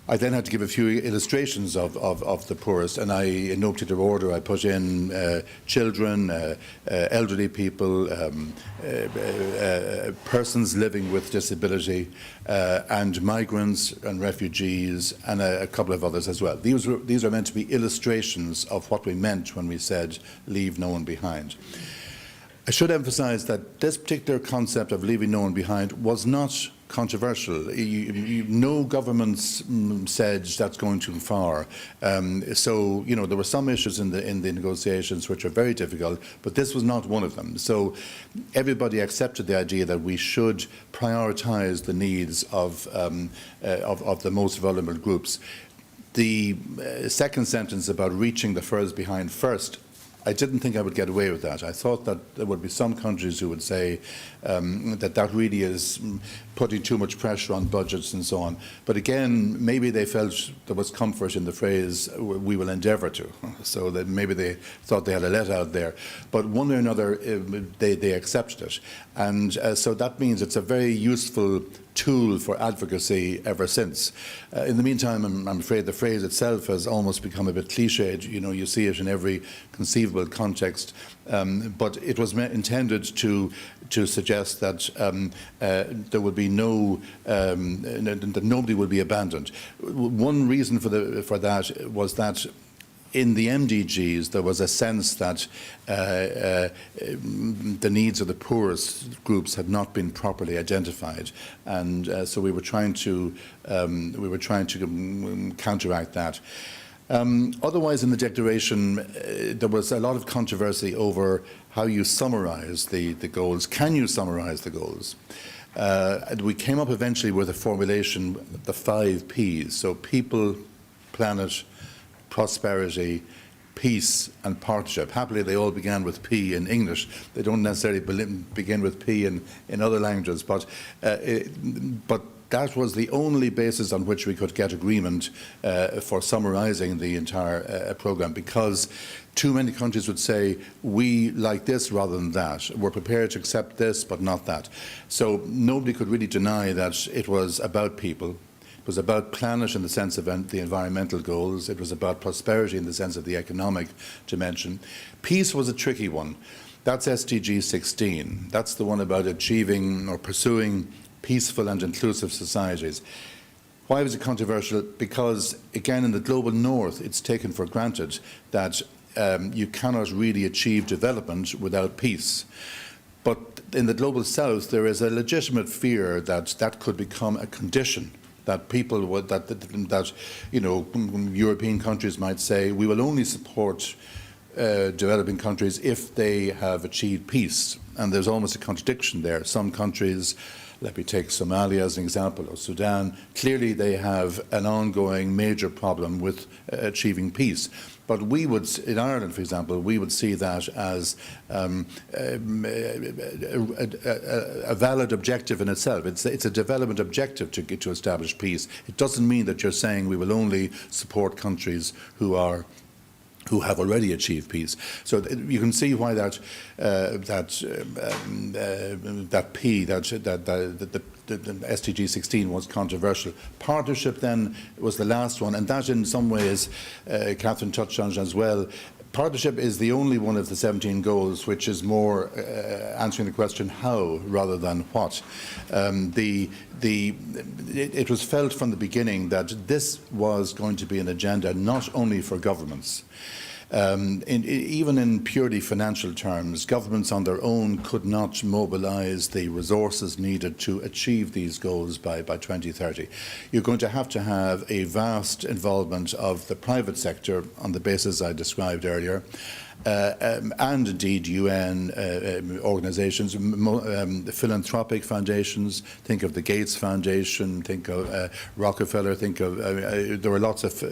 I then had to give a few illustrations of the poorest, and in no particular order, I put in children, elderly people, persons living with disability, and migrants and refugees, and a couple of others as well. These are meant to be illustrations of what we meant when we said leave no one behind. I should emphasise that this particular concept of leaving no one behind was not controversial. No governments said that's going too far. So, you know, there were some issues in the negotiations which are very difficult, but this was not one of them. So everybody accepted the idea that we should prioritise the needs of the most vulnerable groups. The second sentence about reaching the furthest behind first, I didn't think I would get away with that. I thought that there would be some countries who would say that really is putting too much pressure on budgets and so on. But again, maybe they felt there was comfort in the phrase, we will endeavour to. So that maybe they thought they had a let out there. But one way or another, they accepted it. And so that means it's a very useful tool for advocacy ever since. In the meantime, I'm afraid the phrase itself has almost become a bit cliched. You know, you see it in every conceivable context, but it was intended to suggest that there would be that nobody would be abandoned. One reason for that was that in the Mdgs, there was a sense that the needs of the poorest groups had not been properly identified, and so we were trying to counteract that. Otherwise, in the declaration, there was a lot of controversy over how you summarise the goals. Can you summarise the goals? We came up eventually with a formulation, the 5 Ps, so people, planet, prosperity, peace and partnership. Happily, they all began with P in English. They don't necessarily begin with P in other languages, but that was the only basis on which we could get agreement for summarising the entire programme, because too many countries would say, we like this rather than that. We're prepared to accept this, but not that. So nobody could really deny that it was about people. It was about planet in the sense of the environmental goals. It was about prosperity in the sense of the economic dimension. Peace was a tricky one. That's SDG 16. That's the one about achieving or pursuing peaceful and inclusive societies. Why was it controversial? Because, again, in the global north, it's taken for granted that you cannot really achieve development without peace. But in the Global South, there is a legitimate fear that that could become a condition, that people would, that you know, European countries might say, we will only support developing countries if they have achieved peace. And there's almost a contradiction there. Some countries, let me take Somalia as an example, or Sudan, clearly they have an ongoing major problem with achieving peace. But we would, in Ireland, for example, we would see that as a valid objective in itself. It's a development objective to establish peace. It doesn't mean that you're saying we will only support countries who have already achieved peace. So you can see why the SDG 16 was controversial. Partnership then was the last one, and that in some ways, Catherine touched on it as well. Partnership is the only one of the 17 goals which is more answering the question how rather than what. It was felt from the beginning that this was going to be an agenda not only for governments. Even in purely financial terms, governments on their own could not mobilise the resources needed to achieve these goals by 2030. You're going to have a vast involvement of the private sector on the basis I described earlier. And indeed UN organisations, philanthropic foundations, think of the Gates Foundation, think of Rockefeller, think of, there were lots of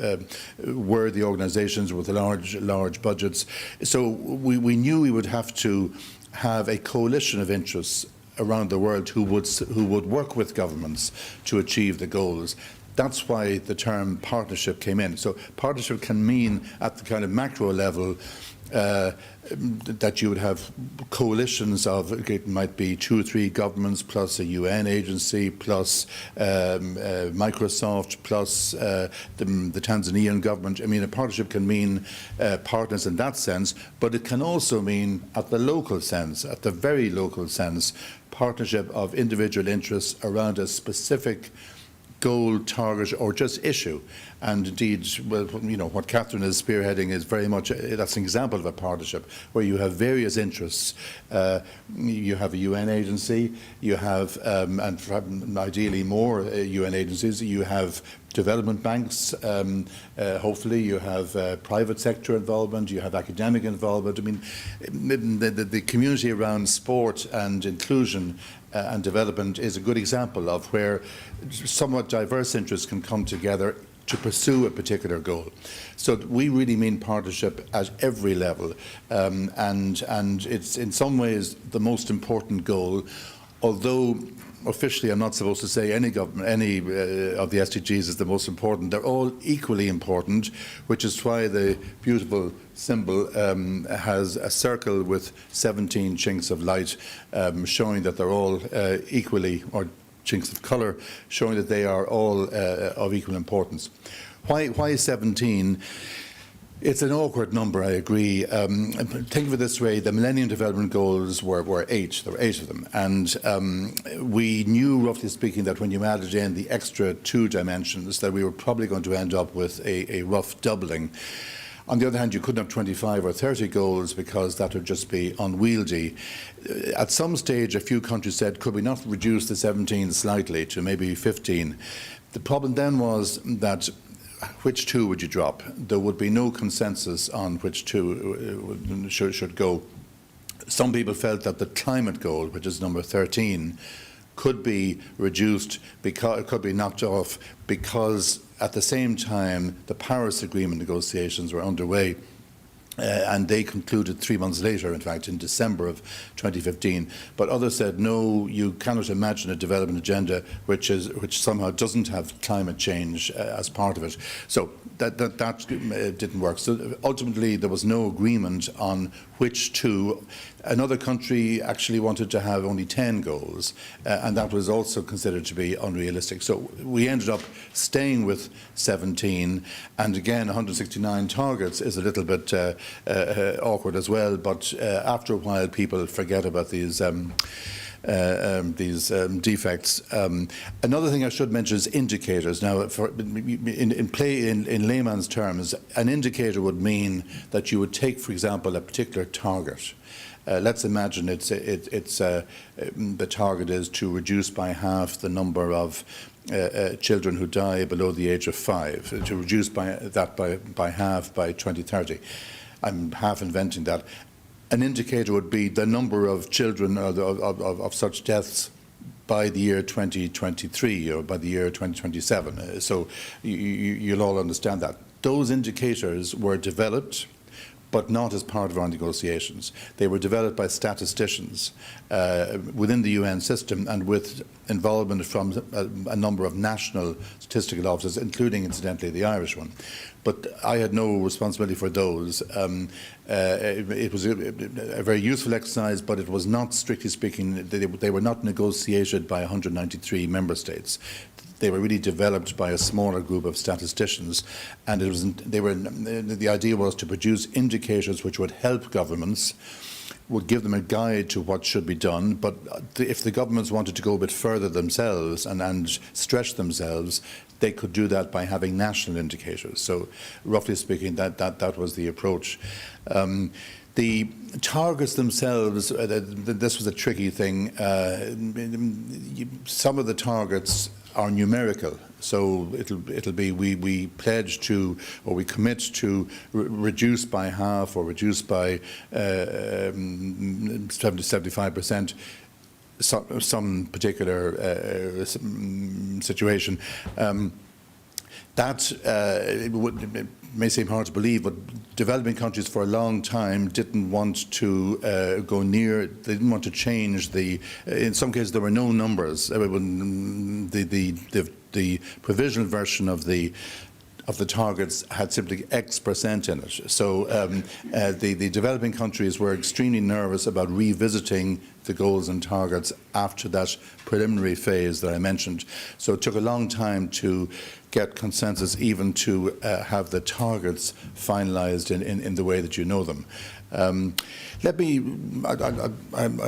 worthy organisations with large budgets. So we knew we would have to have a coalition of interests around the world who would work with governments to achieve the goals. That's why the term partnership came in. So partnership can mean at the kind of macro level that you would have coalitions of, it might be 2 or 3 governments plus a UN agency plus Microsoft plus the Tanzanian government. I mean, a partnership can mean partners in that sense, but it can also mean at the local sense, at the very local sense, partnership of individual interests around a specific goal, target, or just issue. And indeed, well, you know, what Catherine is spearheading is very much, that's an example of a partnership where you have various interests. You have a UN agency, you have, and ideally more UN agencies, you have development banks, hopefully you have private sector involvement, you have academic involvement. I mean, the community around sport and inclusion and development is a good example of where somewhat diverse interests can come together to pursue a particular goal. So we really mean partnership at every level, and it's in some ways the most important goal, although officially I'm not supposed to say any of the SDGs is the most important. They're all equally important, which is why the beautiful symbol has a circle with 17 chinks of light, showing that they're all equally, or chinks of colour, showing that they are all of equal importance. Why 17? It's an awkward number, I agree. Think of it this way, the Millennium Development Goals were 8, there were 8 of them, and we knew, roughly speaking, that when you added in the extra 2 dimensions, that we were probably going to end up with a rough doubling. On the other hand, you couldn't have 25 or 30 goals because that would just be unwieldy. At some stage, a few countries said, could we not reduce the 17 slightly to maybe 15? The problem then was that which 2 would you drop? There would be no consensus on which 2 should go. Some people felt that the climate goal, which is number 13, could be reduced, because it could be knocked off, because at the same time the Paris Agreement negotiations were underway. And they concluded 3 months later, in fact, in December of 2015. But others said, no, you cannot imagine a development agenda which somehow doesn't have climate change as part of it. So that didn't work. So ultimately, there was no agreement on which 2. Another country actually wanted to have only 10 goals, and that was also considered to be unrealistic. So we ended up staying with 17, and again, 169 targets is a little bit awkward as well, but after a while people forget about these defects. Another thing I should mention is indicators. Now, in layman's terms, an indicator would mean that you would take, for example, a particular target. Let's imagine the target is to reduce by half the number of children who die below the age of 5, to reduce by half by 2030. I'm half inventing that. An indicator would be the number of children of such deaths by the year 2023 or by the year 2027. So you'll all understand that. Those indicators were developed, but not as part of our negotiations. They were developed by statisticians within the UN system and with involvement from a number of national statistical offices, including, incidentally, the Irish one. But I had no responsibility for those. It was a very useful exercise, but it was not, strictly speaking, they were not negotiated by 193 member states. They were really developed by a smaller group of statisticians, and the idea was to produce indicators which would help governments, would give them a guide to what should be done. But if the governments wanted to go a bit further themselves and stretch themselves, they could do that by having national indicators. So, roughly speaking, that was the approach. The targets themselves, this was a tricky thing. Some of the targets are numerical, so it'll be we pledge to, or we commit to reduce by half or reduce by 75% some particular situation. It may seem hard to believe, but developing countries for a long time didn't want to go near, they didn't want to change in some cases there were no numbers. The provisional version of the targets had simply X% in it. So the developing countries were extremely nervous about revisiting the goals and targets after that preliminary phase that I mentioned. So it took a long time to get consensus, even to have the targets finalised in the way that you know them. I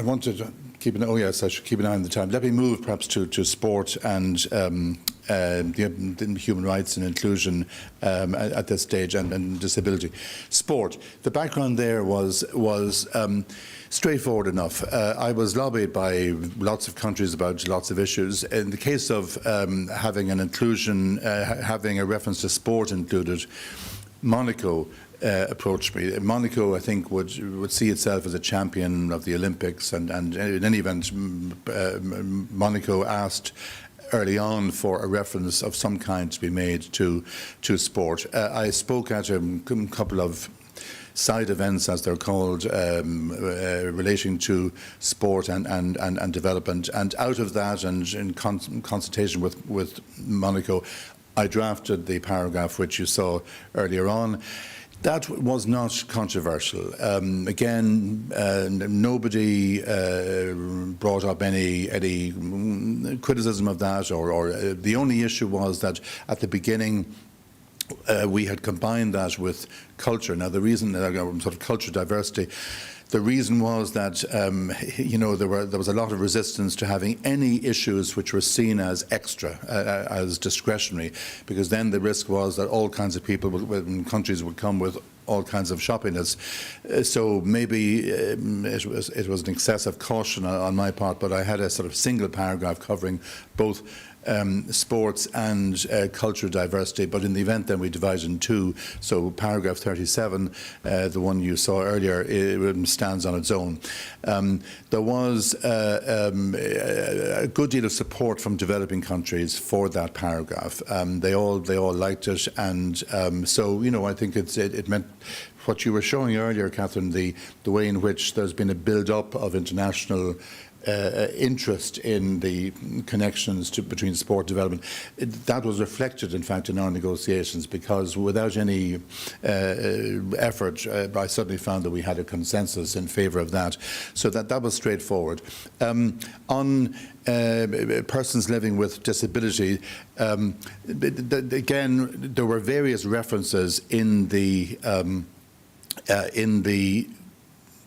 wanted to keep an I should keep an eye on the time. Let me move perhaps to sport and human rights and inclusion at this stage, and disability. Sport. The background there was straightforward enough. I was lobbied by lots of countries about lots of issues. In the case of having an inclusion, having a reference to sport included, Monaco approached me. Monaco, I think, would see itself as a champion of the Olympics, and in any event, Monaco asked early on for a reference of some kind to be made to sport. I spoke at a couple of side events, as they're called, relating to sport and development. And out of that, and in consultation with Monaco, I drafted the paragraph which you saw earlier on. That was not controversial. Again, nobody brought up any criticism of that, or the only issue was that at the beginning we had combined that with culture. Now, the reason, sort of culture diversity, the reason was that there was a lot of resistance to having any issues which were seen as extra, as discretionary, because then the risk was that all kinds of people in countries would come with all kinds of shoppiness. So maybe it was an excessive caution on my part, but I had a sort of single paragraph covering both sports and cultural diversity, but in the event then we divided in two. So paragraph 37, the one you saw earlier, it stands on its own. There was a good deal of support from developing countries for that paragraph. They all liked it, and so I think it meant what you were showing earlier, Catherine, the way in which there's been a build-up of international interest in the connections between sport development. That was reflected, in fact, in our negotiations, because without any effort, I suddenly found that we had a consensus in favour of that. So that was straightforward. On persons living with disability, again, there were various references in the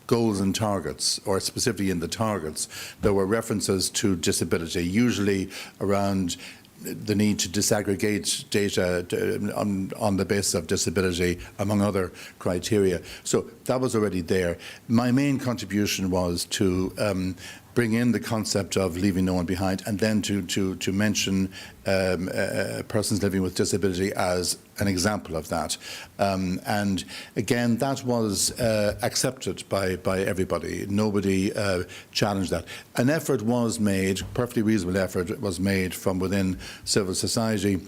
goals and targets, or specifically in the targets, there were references to disability, usually around the need to disaggregate data on the basis of disability, among other criteria. So that was already there. My main contribution was to bring in the concept of leaving no one behind, and then to mention persons living with disability as an example of that. And again, that was accepted by everybody. Nobody challenged that. An effort was made, perfectly reasonable effort was made from within civil society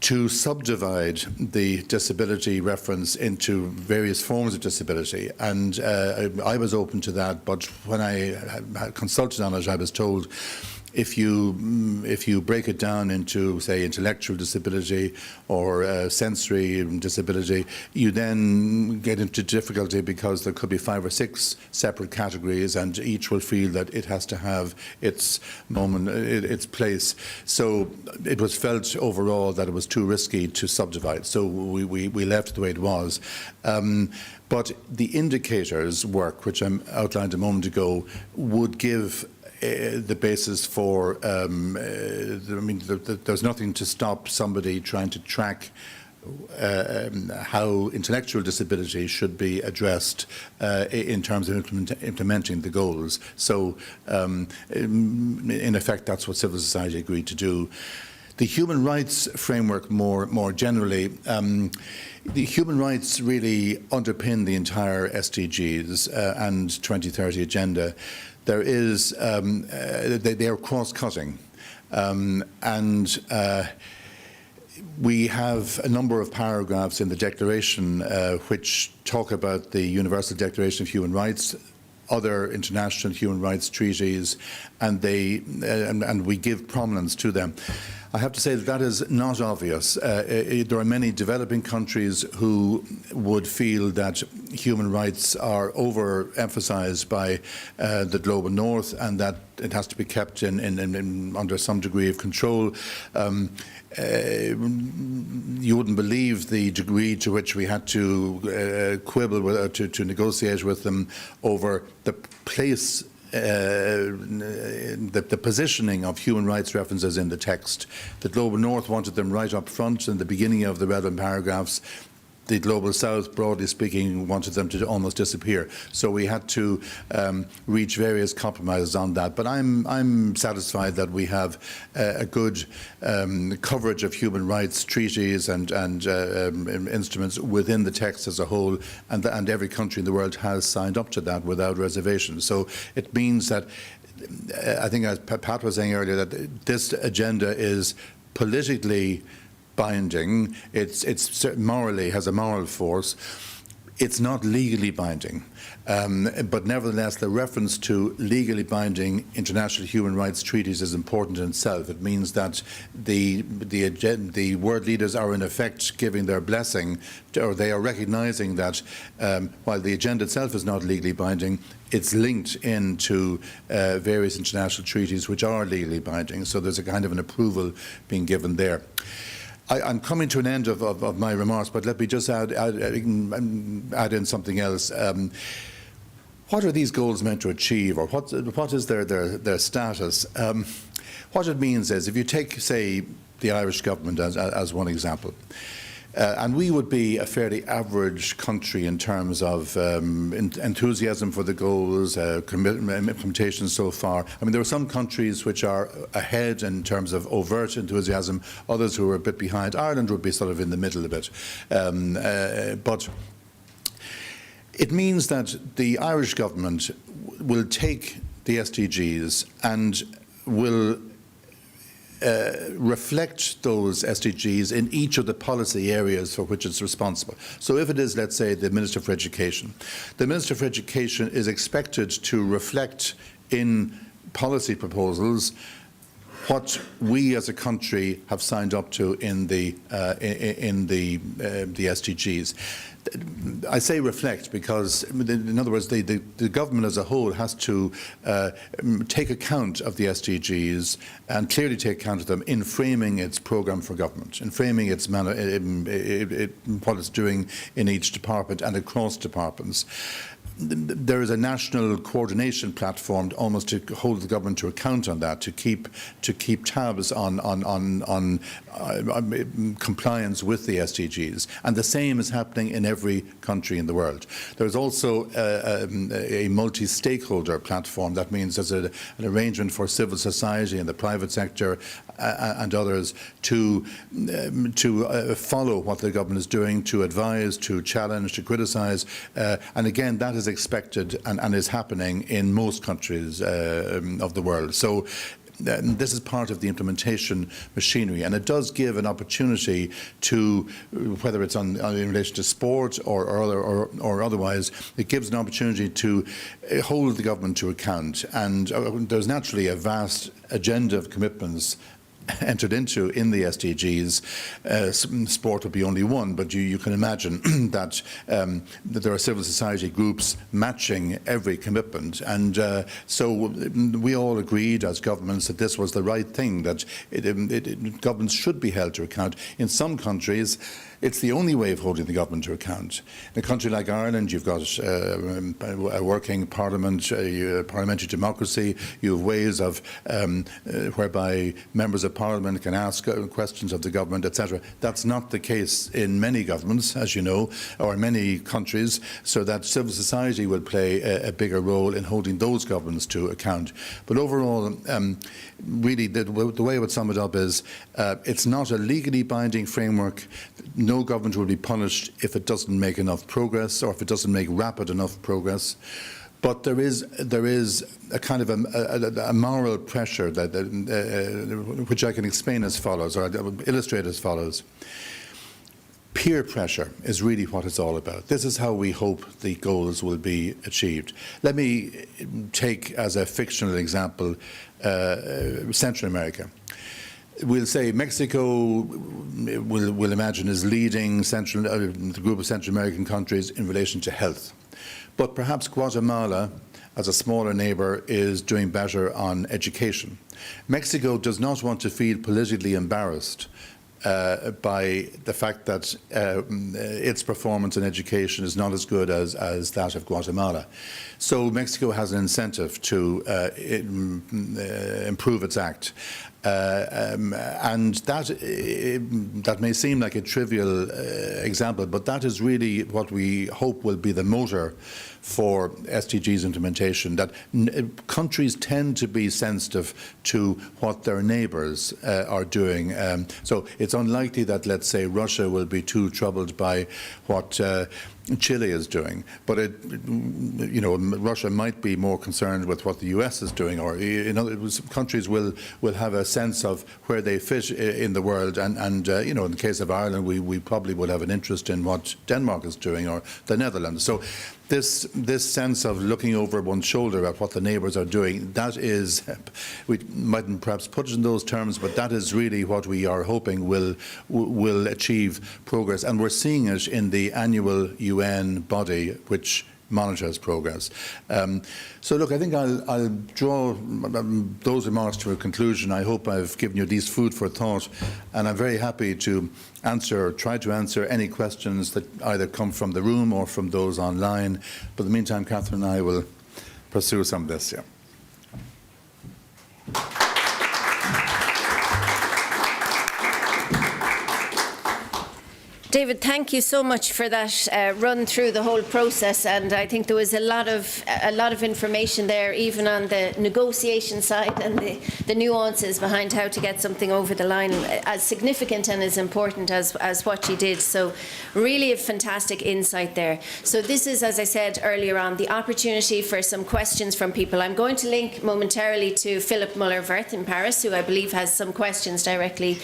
to subdivide the disability reference into various forms of disability. And I was open to that, but when I had consulted on it, I was told if you break it down into, say, intellectual disability or sensory disability, you then get into difficulty because there could be 5 or 6 separate categories, and each will feel that it has to have its moment, its place. So it was felt overall that it was too risky to subdivide. So we left it the way it was. But the indicators work, which I outlined a moment ago, would give the basis for, I mean, there's nothing to stop somebody trying to track how intellectual disability should be addressed in terms of implementing the goals. So, in effect, that's what civil society agreed to do. The human rights framework more generally, the human rights really underpin the entire SDGs and 2030 agenda. There is, they are cross-cutting, and we have a number of paragraphs in the Declaration which talk about the Universal Declaration of Human Rights, other international human rights treaties, and and we give prominence to them. I have to say that is not obvious. There are many developing countries who would feel that human rights are overemphasized by the global north, and that it has to be kept under some degree of control. You wouldn't believe the degree to which we had to quibble with, to negotiate with them over the place, the positioning of human rights references in the text. The Global North wanted them right up front in the beginning of the relevant paragraphs. The Global South, broadly speaking, wanted them to almost disappear. So we had to reach various compromises on that. But I'm satisfied that we have a good coverage of human rights treaties and instruments within the text as a whole, and every country in the world has signed up to that without reservation. So it means that, I think as Pat was saying earlier, that this agenda is politically binding. It's morally has a moral force. It's not legally binding, but nevertheless, the reference to legally binding international human rights treaties is important in itself. It means that the world leaders are in effect giving their blessing, or they are recognising that while the agenda itself is not legally binding, it's linked into various international treaties which are legally binding. So there's a kind of an approval being given there. I'm coming to an end of my remarks, but let me just add in something else. What are these goals meant to achieve, or what is their status? What it means is, if you take, say, the Irish government as one example, and we would be a fairly average country in terms of enthusiasm for the goals, implementation so far. I mean, there are some countries which are ahead in terms of overt enthusiasm, others who are a bit behind. Ireland would be sort of in the middle a bit. But it means that the Irish government will take the SDGs and will reflect those SDGs in each of the policy areas for which it's responsible. So if it is, let's say, the Minister for Education, the Minister for Education is expected to reflect in policy proposals what we as a country have signed up to in the SDGs. I say reflect because, in other words, the government as a whole has to take account of the SDGs and clearly take account of them in framing its programme for government, in framing its what it's doing in each department and across departments. there is a national coordination platform almost to hold the government to account on that, to keep tabs on compliance with the SDGs, and the same is happening in every country in the world. There is also a multi-stakeholder platform. That means there's an arrangement for civil society and the private sector and others to follow what the government is doing, to advise, to challenge, to criticise, and again that is expected and is happening in most countries of the world. So this is part of the implementation machinery, and it does give an opportunity to, whether it's in relation to sport or otherwise, it gives an opportunity to hold the government to account. And there's naturally a vast agenda of commitments entered into in the SDGs. Sport would be only one, but you can imagine that there are civil society groups matching every commitment, and so we all agreed as governments that this was the right thing, that governments should be held to account. In some countries, it's the only way of holding the government to account. In a country like Ireland, you've got a working parliament, parliamentary democracy. You have ways of whereby members of parliament can ask questions of the government, etc. That's not the case in many governments, as you know, or in many countries, so that civil society will play a bigger role in holding those governments to account. But overall, really, the way I would sum it up is it's not a legally binding framework. No government will be punished if it doesn't make enough progress or if it doesn't make rapid enough progress. But there is a kind of a moral pressure that which I can explain as follows, or illustrate as follows. Peer pressure is really what it's all about. This is how we hope the goals will be achieved. Let me take as a fictional example Central America. We'll say Mexico, we'll imagine, is leading the group of Central American countries in relation to health. But perhaps Guatemala, as a smaller neighbour, is doing better on education. Mexico does not want to feel politically embarrassed by the fact that its performance in education is not as good as that of Guatemala. So Mexico has an incentive to improve its act. And that may seem like a trivial example, but that is really what we hope will be the motor for SDGs implementation, that countries tend to be sensitive to what their neighbours are doing. So it's unlikely that, let's say, Russia will be too troubled by what Chile is doing, but Russia might be more concerned with what the US is doing, or countries will have a sense of where they fit in the world, and in the case of Ireland, we probably would have an interest in what Denmark is doing or the Netherlands. So this sense of looking over one's shoulder at what the neighbours are doing, that is, we mightn't perhaps put it in those terms, but that is really what we are hoping will achieve progress, and we're seeing it in the annual UN body which monitors progress. So look, I think I'll draw those remarks to a conclusion. I hope I've given you at least food for thought, and I'm very happy to try to answer any questions that either come from the room or from those online. But in the meantime, Catherine and I will pursue some of this. Yeah.
David, thank you so much for that run through the whole process, and I think there was a lot of information there, even on the negotiation side and the nuances behind how to get something over the line, as significant and as important as what you did. So really a fantastic insight there. So this is, as I said earlier on, the opportunity for some questions from people. I'm going to link momentarily to Philipp Mullerworth in Paris, who I believe has some questions directly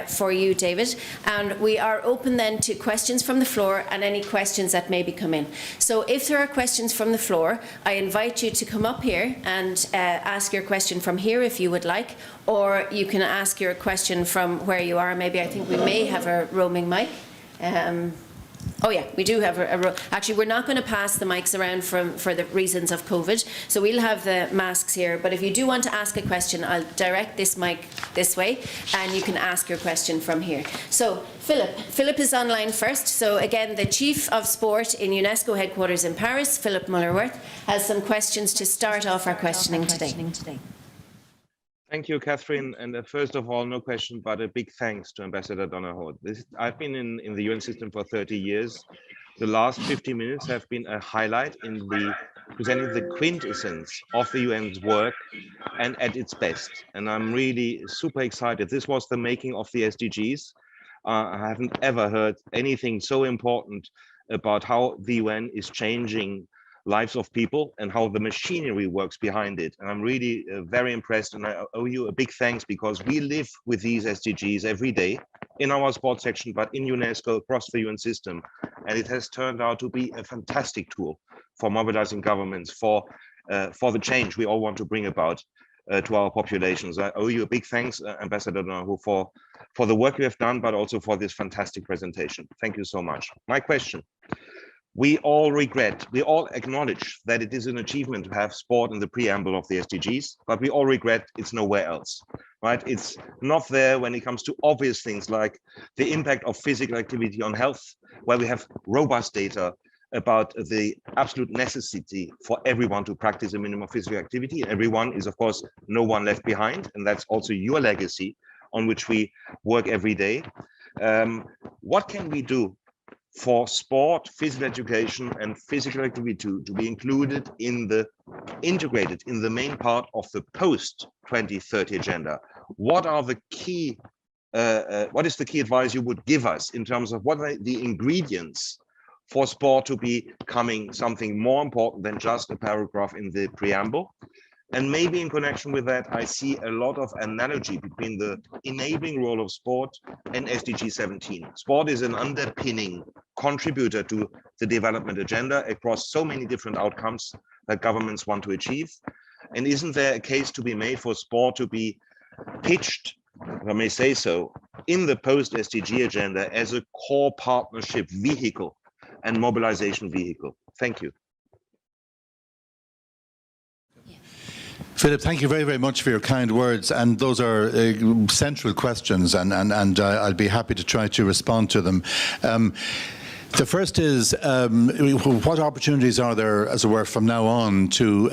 for you, David. And we are open then to questions from the floor and any questions that maybe come in. So if there are questions from the floor, I invite you to come up here and ask your question from here if you would like, or you can ask your question from where you are. Maybe I think we may have a roaming mic. Oh yeah, we do have actually, we're not going to pass the mics around for the reasons of COVID, so we'll have the masks here. But if you do want to ask a question, I'll direct this mic this way, and you can ask your question from here. So, Philipp is online first. So again, the Chief of Sport in UNESCO headquarters in Paris, Philipp Mullerworth, has some questions to start off our questioning today.
Thank you, Catherine. And first of all, no question, but a big thanks to Ambassador Donoghue. I've been in the UN system for 30 years. The last 50 minutes have been a highlight in presenting the quintessence of the UN's work and at its best. And I'm really super excited. This was the making of the SDGs. I haven't ever heard anything so important about how the UN is changing lives of people and how the machinery works behind it. And I'm really very impressed, and I owe you a big thanks, because we live with these SDGs every day in our sports section, but in UNESCO across the UN system. And it has turned out to be a fantastic tool for mobilizing governments for the change we all want to bring about to our populations. I owe you a big thanks, Ambassador Donoghue, for the work you have done, but also for this fantastic presentation. Thank you so much. My question. We all acknowledge that it is an achievement to have sport in the preamble of the SDGs, but we all regret it's nowhere else, right? It's not there when it comes to obvious things like the impact of physical activity on health, where we have robust data about the absolute necessity for everyone to practice a minimum of physical activity. Everyone is, of course, no one left behind, and that's also your legacy on which we work every day. What can we do for sport, physical education, and physical activity to be integrated in the main part of the post-2030 agenda? What are the key, what is the key advice you would give us in terms of what are the ingredients for sport to be becoming something more important than just a paragraph in the preamble? And maybe in connection with that, I see a lot of analogy between the enabling role of sport and SDG 17. Sport is an underpinning contributor to the development agenda across so many different outcomes that governments want to achieve. And isn't there a case to be made for sport to be pitched, if I may say so, in the post-SDG agenda as a core partnership vehicle and mobilization vehicle? Thank you.
Philipp, thank you very, very much for your kind words, and those are central questions, and I'll be happy to try to respond to them. The first is, what opportunities are there, as it were, from now on to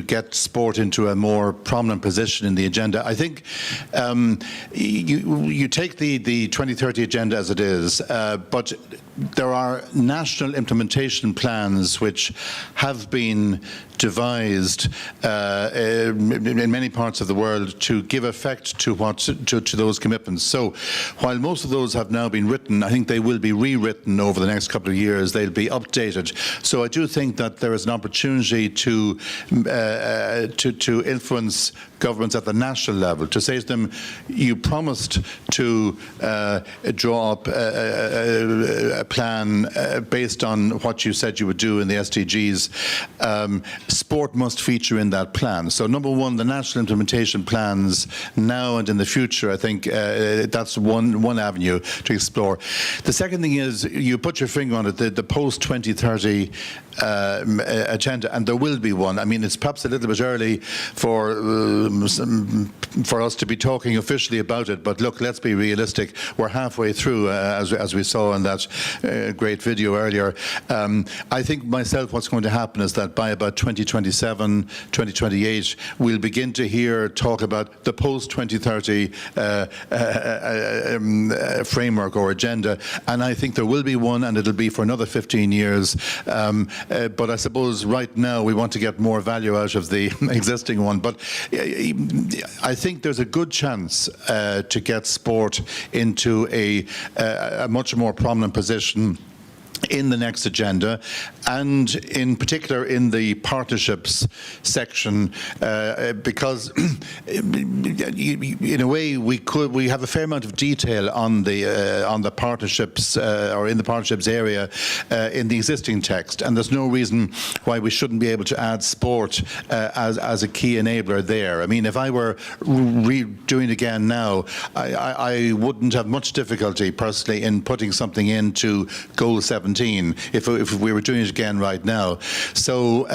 get sport into a more prominent position in the agenda? I think you take the 2030 agenda as it is, but there are national implementation plans which have been devised in many parts of the world to give effect to those commitments. So while most of those have now been written, I think they will be rewritten over the next couple of years. They'll be updated. So I do think that there is an opportunity to influence governments at the national level, to say to them, you promised to draw up a plan based on what you said you would do in the SDGs. Sport must feature in that plan. So number one, the national implementation plans now and in the future, I think that's one avenue to explore. The second thing is, you put your finger on it, the post-2030 agenda, and there will be one. I mean, it's perhaps a little bit early for us to be talking officially about it, but look, let's be realistic. We're halfway through, as we saw in that great video earlier. I think myself, what's going to happen is that by about 2027, 2028, we'll begin to hear talk about the post-2030 framework or agenda, and I think there will be one, and it'll be for another 15 years. But I suppose right now we want to get more value out of the existing one. But I think there's a good chance to get sport into a much more prominent position in the next agenda, and in particular in the partnerships section, because in a way we have a fair amount of detail on the partnerships or in the partnerships area in the existing text, and there's no reason why we shouldn't be able to add sport as a key enabler there. I mean, if I were doing it again now, I wouldn't have much difficulty personally in putting something into Goal 17 if we were doing it again right now. So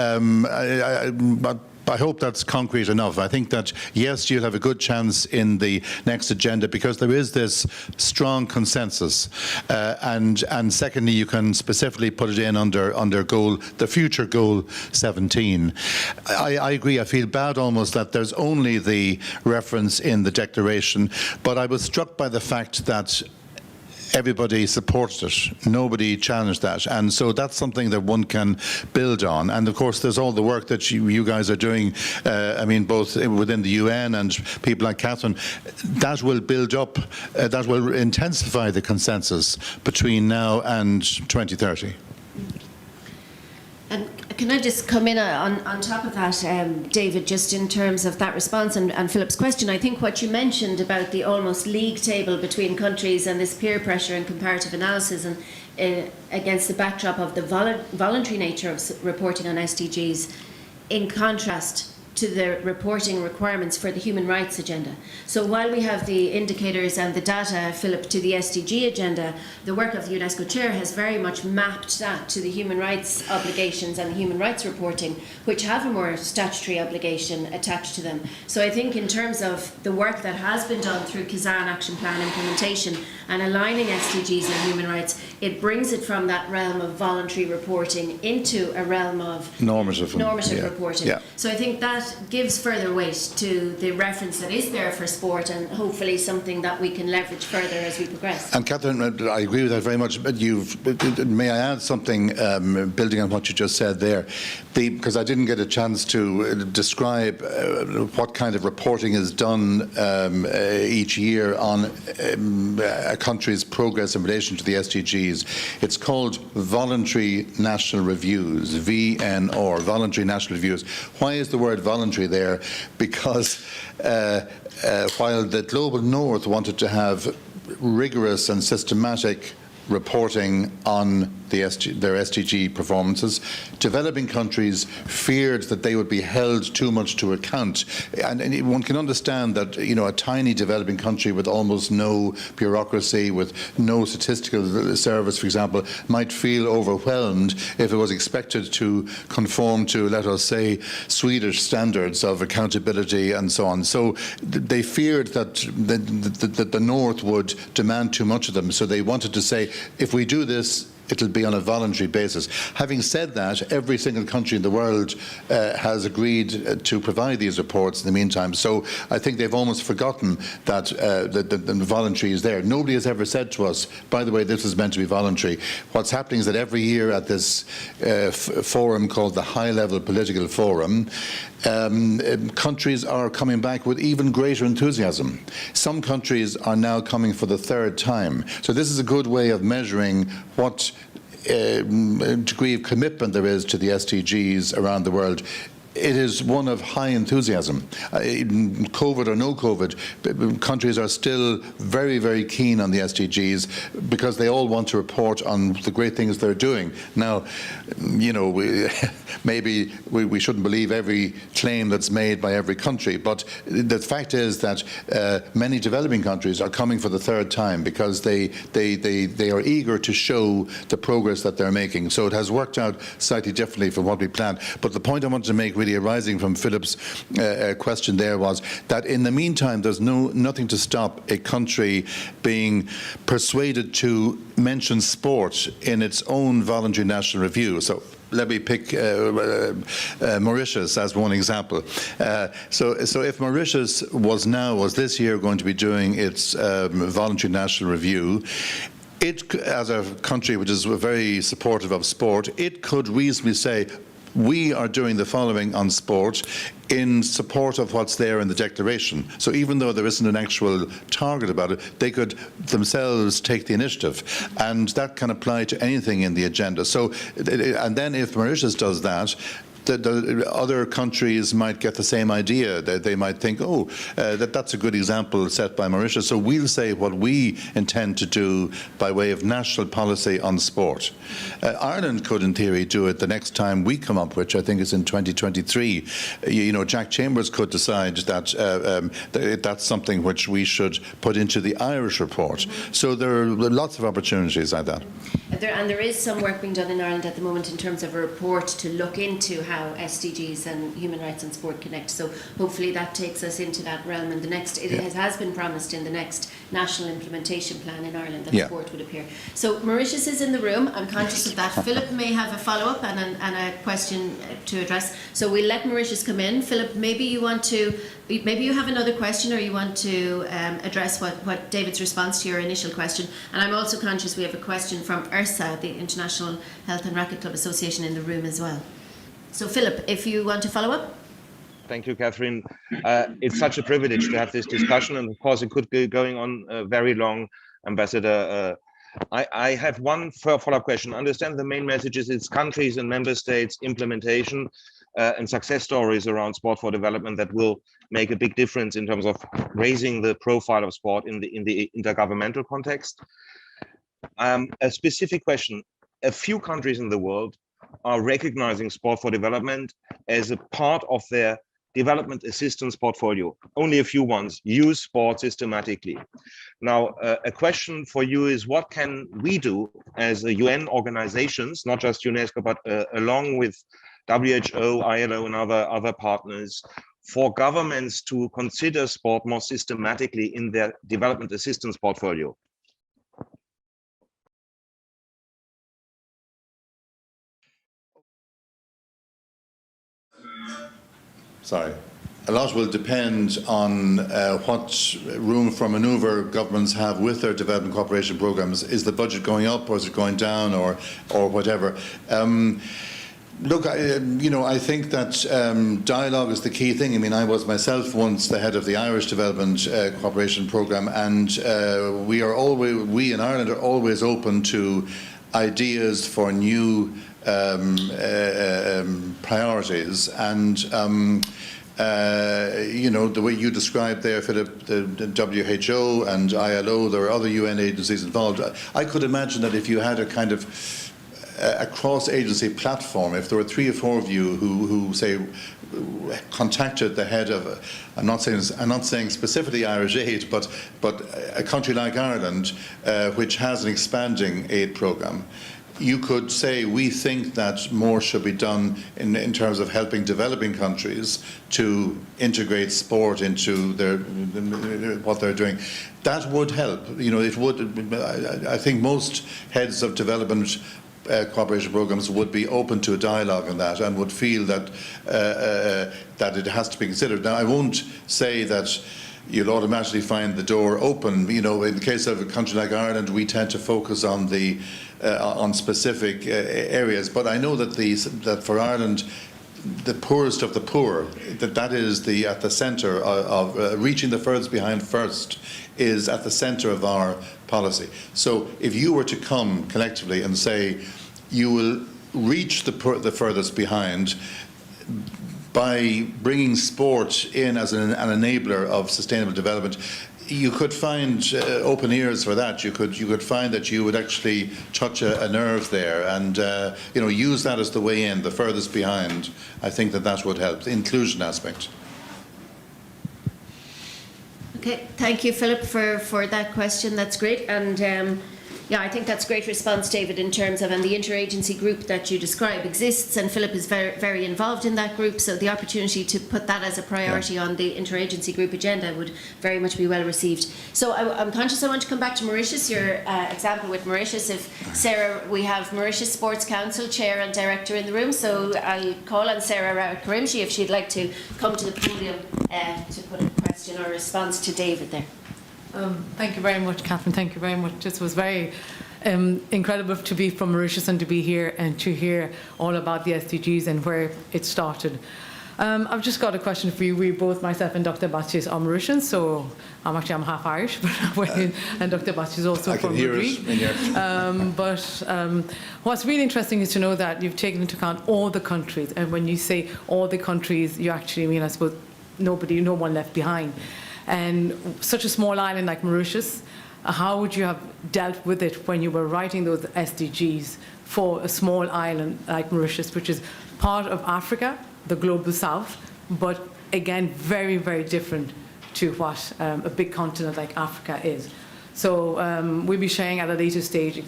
I hope that's concrete enough. I think that, yes, you'll have a good chance in the next agenda because there is this strong consensus. And secondly, you can specifically put it in under the future Goal 17. I agree. I feel bad almost that there's only the reference in the declaration, but I was struck by the fact that everybody supported it. Nobody challenged that. And so that's something that one can build on. And of course, there's all the work that you guys are doing, I mean, both within the UN and people like Catherine, that will build up, that will intensify the consensus between now and 2030.
And can I just come in on top of that, David, just in terms of that response and Philipp's question? I think what you mentioned about the almost league table between countries and this peer pressure and comparative analysis and against the backdrop of the voluntary nature of reporting on SDGs, in contrast to the reporting requirements for the human rights agenda. So while we have the indicators and the data, Philipp, to the SDG agenda, the work of the UNESCO Chair has very much mapped that to the human rights obligations and the human rights reporting, which have a more statutory obligation attached to them. So I think in terms of the work that has been done through Kazan Action Plan implementation and aligning SDGs and human rights, it brings it from that realm of voluntary reporting into a realm of normative reporting. Yeah. So I think that gives further weight to the reference that is there for sport, and hopefully something that we can leverage further as we progress.
And Catherine, I agree with that very much, but may I add something building on what you just said there, because I didn't get a chance to describe what kind of reporting is done each year on a country's progress in relation to the SDGs. It's called Voluntary National Reviews, VNR, Voluntary National Reviews. Why is the word voluntary there? Because while the Global North wanted to have rigorous and systematic reporting on their SDG performances, developing countries feared that they would be held too much to account. And one can understand that, you know, a tiny developing country with almost no bureaucracy, with no statistical service, for example, might feel overwhelmed if it was expected to conform to, let us say, Swedish standards of accountability and so on. So they feared that the North would demand too much of them. So they wanted to say, if we do this, it'll be on a voluntary basis. Having said that, every single country in the world has agreed to provide these reports in the meantime. So I think they've almost forgotten that the voluntary is there. Nobody has ever said to us, by the way, this is meant to be voluntary. What's happening is that every year at this forum called the High Level Political Forum, countries are coming back with even greater enthusiasm. Some countries are now coming for the third time. So this is a good way of measuring what degree of commitment there is to the SDGs around the world. It is one of high enthusiasm. COVID or no COVID, countries are still very, very keen on the SDGs because they all want to report on the great things they're doing. Now, you know, maybe we shouldn't believe every claim that's made by every country, but the fact is that many developing countries are coming for the third time because they are eager to show the progress that they're making. So it has worked out slightly differently from what we planned. But the point I wanted to make really arising from Philipp's question there was that in the meantime there's nothing to stop a country being persuaded to mention sport in its own voluntary national review. So let me pick Mauritius as one example. So if Mauritius was this year going to be doing its voluntary national review, it, as a country which is very supportive of sport, it could reasonably say, we are doing the following on sport in support of what's there in the declaration. So even though there isn't an actual target about it, they could themselves take the initiative, and that can apply to anything in the agenda. So, and then if Mauritius does that, the other countries might get the same idea. That they might think, oh, that's a good example set by Mauritius. So we'll say what we intend to do by way of national policy on sport. Ireland could, in theory, do it the next time we come up, which I think is in 2023. You know, Jack Chambers could decide that that's something which we should put into the Irish report. So there are lots of opportunities like that.
And there is some work being done in Ireland at the moment in terms of a report to look into how SDGs and human rights and sport connect. So hopefully that takes us into that realm. And the next, it has been promised in the next national implementation plan in Ireland that sport would appear. So Mauritius is in the room. I'm conscious of that. Philip may have a follow-up and a question to address. So we'll let Mauritius come in. Philip, maybe you have another question, or you want to address what David's response to your initial question. And I'm also conscious we have a question from IRSA, the International Health and Racquet Club Association, in the room as well. So Philip, if you want to follow up.
Thank you, Catherine. It's such a privilege to have this discussion, and of course it could be going on very long, Ambassador. I have one follow-up question. I understand the main message is it's countries and member states implementation and success stories around sport for development that will make a big difference in terms of raising the profile of sport in the intergovernmental context. A specific question: a few countries in the world are recognizing sport for development as a part of their development assistance portfolio. Only a few ones use sport systematically. Now, a question for you is, what can we do as UN organizations, not just UNESCO, but along with WHO, ILO, and other partners, for governments to consider sport more systematically in their development assistance portfolio?
Sorry. A lot will depend on what room for manoeuvre governments have with their development cooperation programs. Is the budget going up, or is it going down, or whatever? Look, I think that dialogue is the key thing. I mean, I was myself once the head of the Irish Development Cooperation Programme, and we in Ireland are always open to ideas for new priorities, and the way you described there, Philip, the WHO and ILO, there are other UN agencies involved. I could imagine that if you had a kind of a cross-agency platform, if there were 3 or 4 of you who say contacted the head of, I'm not saying specifically Irish aid, but a country like Ireland, which has an expanding aid programme, you could say, we think that more should be done in terms of helping developing countries to integrate sport into what they're doing. That would help. It would. I think most heads of development cooperation programs would be open to a dialogue on that, and would feel that it has to be considered. Now, I won't say that you'll automatically find the door open. In the case of a country like Ireland, we tend to focus on on specific areas. But I know that for Ireland, the poorest of the poor, that is at the centre of reaching the furthest behind first, is at the centre of our policy. So if you were to come collectively and say you will reach the furthest behind by bringing sport in as an enabler of sustainable development, you could find open ears for that. You could find that you would actually touch a nerve there, and use that as the way in, the furthest behind. I think that would help, the inclusion aspect.
Okay, thank you, Philip, for that question. That's great. And I think that's a great response, David, in terms of, and the interagency group that you describe exists, and Philip is very, very involved in that group, so the opportunity to put that as a priority on the interagency group agenda would very much be well received. So I'm conscious I want to come back to Mauritius, your example with Mauritius. If Sarah, we have Mauritius Sports Council Chair and Director in the room, so I'll call on Sarah Karimshi if she'd like to come to the podium to put a question or response to David there.
Thank you very much, Catherine. Thank you very much. This was very incredible to be from Mauritius and to be here and to hear all about the SDGs and where it started. I've just got a question for you. We both, myself and Dr. Batches, are Mauritians, so I'm half Irish, but and Dr. Batches is also from Madrid. But what's really interesting is to know that you've taken into account all the countries, and when you say all the countries, you actually mean, I suppose, no one left behind. And such a small island like Mauritius, how would you have dealt with it when you were writing those SDGs for a small island like Mauritius, which is part of Africa, the global south, but again, very, very different to what a big continent like Africa is. So we'll be sharing at a later stage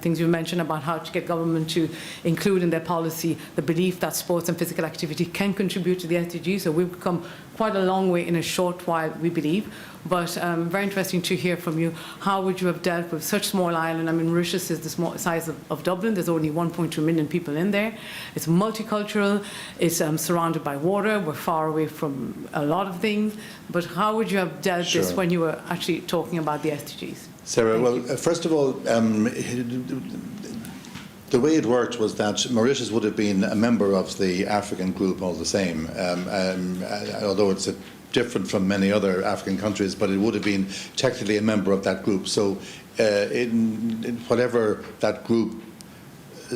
things you mentioned about how to get government to include in their policy the belief that sports and physical activity can contribute to the SDGs. So we've come quite a long way in a short while, we believe. But very interesting to hear from you. How would you have dealt with such small island? I mean, Mauritius is the small size of Dublin. There's only 1.2 million people in there. It's multicultural. It's surrounded by water. We're far away from a lot of things. But how would you have dealt this when you were actually talking about the SDGs?
Sarah, first of all, the way it worked was that Mauritius would have been a member of the African group all the same, although it's different from many other African countries, but it would have been technically a member of that group. So in whatever that group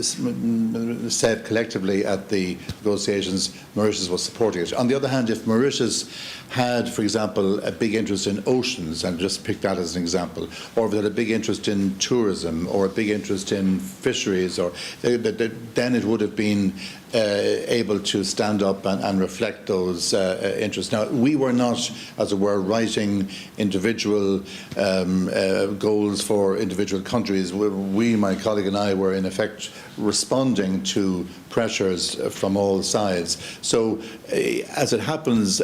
said collectively at the negotiations, Mauritius was supporting it. On the other hand, if Mauritius had, for example, a big interest in oceans, and just pick that as an example, or if it had a big interest in tourism or a big interest in fisheries, or then it would have been able to stand up and reflect those interests. Now, we were not, as it were, writing individual goals for individual countries. We, my colleague and I, were in effect responding to pressures from all sides. So, as it happens,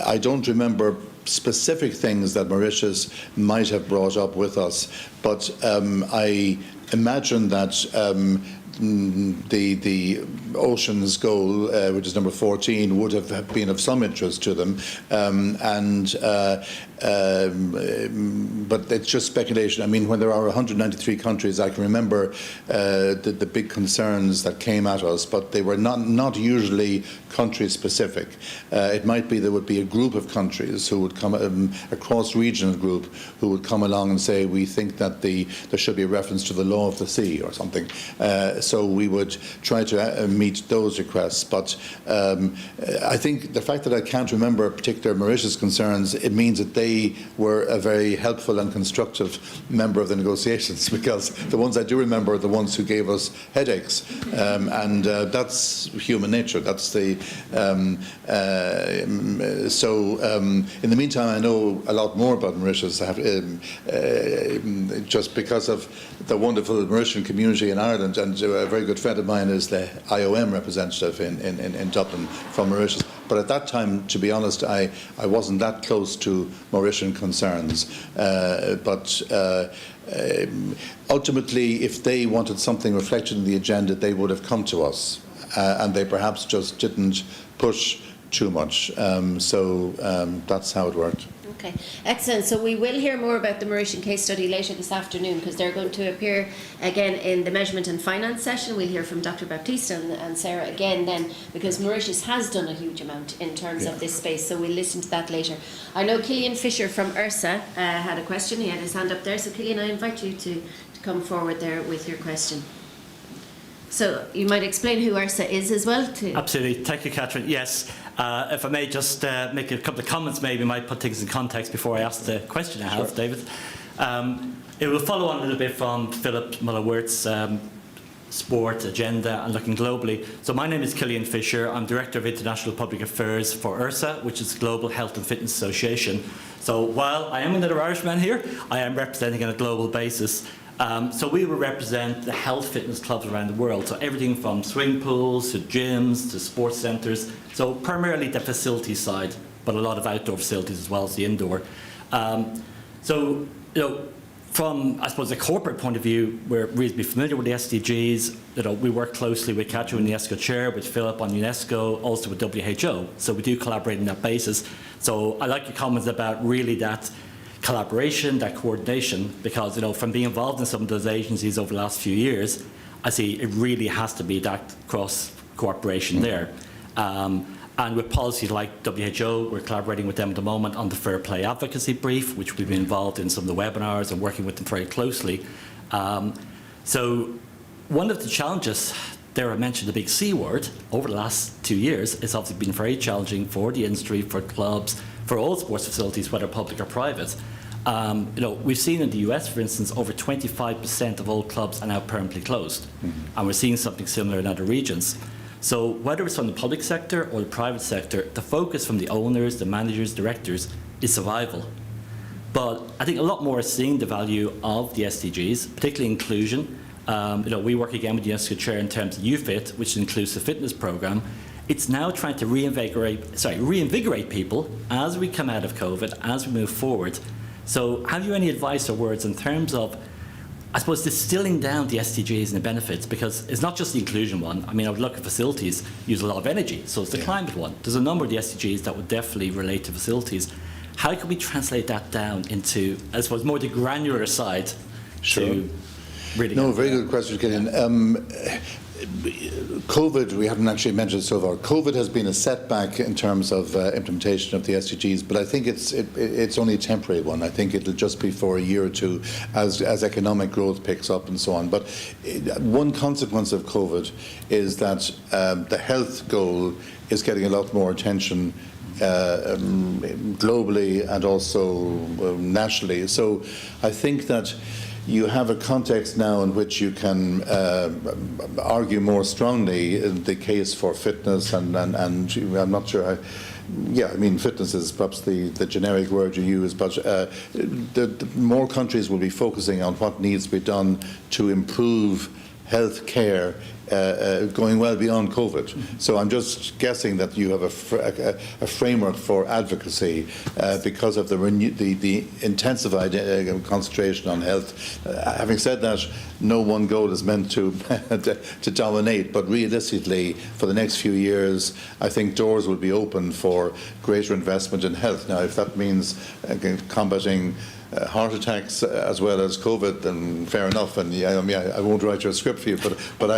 I don't remember specific things that Mauritius might have brought up with us, but I imagine that the oceans goal, which is number 14, would have been of some interest to them, but it's just speculation. I mean, when there are 193 countries, I can remember the big concerns that came at us, but they were not usually country-specific. It might be there would be a group of countries who would come, a cross-regional group, who would come along and say, we think that there should be a reference to the law of the sea or something. So we would try to meet those requests. But I think the fact that I can't remember particular Mauritius concerns, it means that they were a very helpful and constructive member of the negotiations, because the ones I do remember are the ones who gave us headaches, and that's human nature. That's the in the meantime, I know a lot more about Mauritius, just because of the wonderful Mauritian community in Ireland, and a very good friend of mine is the IOM representative in Dublin from Mauritius. But at that time, to be honest, I wasn't that close to Mauritian concerns. But ultimately, if they wanted something reflected in the agenda, they would have come to us, and they perhaps just didn't push too much. That's how it worked.
Okay, excellent. So we will hear more about the Mauritian case study later this afternoon, because they're going to appear again in the measurement and finance session. We'll hear from Dr. Baptiste and Sarah again then, because Mauritius has done a huge amount in terms of this space. So we'll listen to that later. I know Cillian Fisher from URSA had a question. He had his hand up there. So Cillian, I invite you to come forward there with your question. So you might explain who URSA is as well.
Absolutely. Thank you, Catherine. Yes. If I may just make a couple of comments, maybe might put things in context before I ask the question I have, sure. David. It will follow on a little bit from Philipp Miller-Wirth's sport agenda and looking globally. So my name is Cillian Fisher. I'm Director of International Public Affairs for URSA, which is Global Health and Fitness Association. So while I am another Irishman here, I am representing on a global basis. So we will represent the health fitness clubs around the world. So everything from swimming pools to gyms to sports centres. So primarily the facility side, but a lot of outdoor facilities as well as the indoor. From, I suppose, a corporate point of view, we're reasonably familiar with the SDGs. We work closely with Carty, UNESCO Chair, with Philipp on UNESCO, also with WHO. So we do collaborate on that basis. So I like your comments about really that collaboration, that coordination, because, you know, from being involved in some of those agencies over the last few years, I see it really has to be that cross cooperation there. And with policies like WHO, we're collaborating with them at the moment on the Fair Play Advocacy Brief, which we've been involved in some of the webinars and working with them very closely. So one of the challenges there, I mentioned the big C word, over the last 2 years, it's obviously been very challenging for the industry, for clubs, for all sports facilities, whether public or private. You know, we've seen in the US, for instance, over 25% of all clubs are now permanently closed. And we're seeing something similar in other regions. So whether it's from the public sector or the private sector, the focus from the owners, the managers, directors is survival. But I think a lot more is seeing the value of the SDGs, particularly inclusion. You know, we work again with the UNESCO Chair in terms of UFIT, which includes the fitness program. It's now trying to reinvigorate people as we come out of COVID, as we move forward. So have you any advice or words in terms of, I suppose, distilling down the SDGs and the benefits? Because it's not just the inclusion one. I mean, I would look at facilities use a lot of energy, so it's the climate one. There's a number of the SDGs that would definitely relate to facilities. How can we translate that down into, I suppose, more the granular side to really...
No, very good question, Killian. COVID, we haven't actually mentioned it so far. COVID has been a setback in terms of implementation of the SDGs, but I think it's only a temporary one. I think it'll just be for a year or two as economic growth picks up and so on. But one consequence of COVID is that the health goal is getting a lot more attention globally and also nationally. So I think that you have a context now in which you can argue more strongly the case for fitness, and I'm not sure how. Yeah, I mean, fitness is perhaps the generic word you use, but the more countries will be focusing on what needs to be done to improve health care going well beyond COVID. So I'm just guessing that you have a framework for advocacy because of the intensified concentration on health. Having said that, no one goal is meant to dominate, but realistically, for the next few years, I think doors will be open for greater investment in health. Now, if that means combating heart attacks as well as COVID, then fair enough. And I mean, I won't write your script for you, but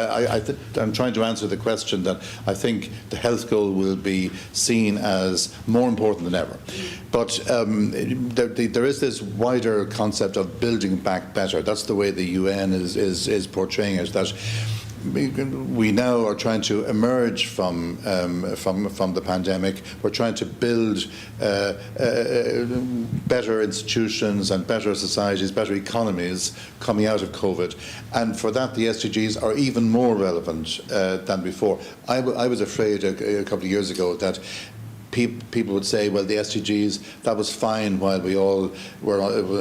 I'm trying to answer the question that I think the health goal will be seen as more important than ever. But there is this wider concept of building back better. That's the way the UN is portraying it. That we now are trying to emerge from the pandemic. We're trying to build better institutions and better societies, better economies coming out of COVID. And for that, the SDGs are even more relevant than before. I was afraid a couple of years ago that people would say, well, the SDGs, that was fine while we all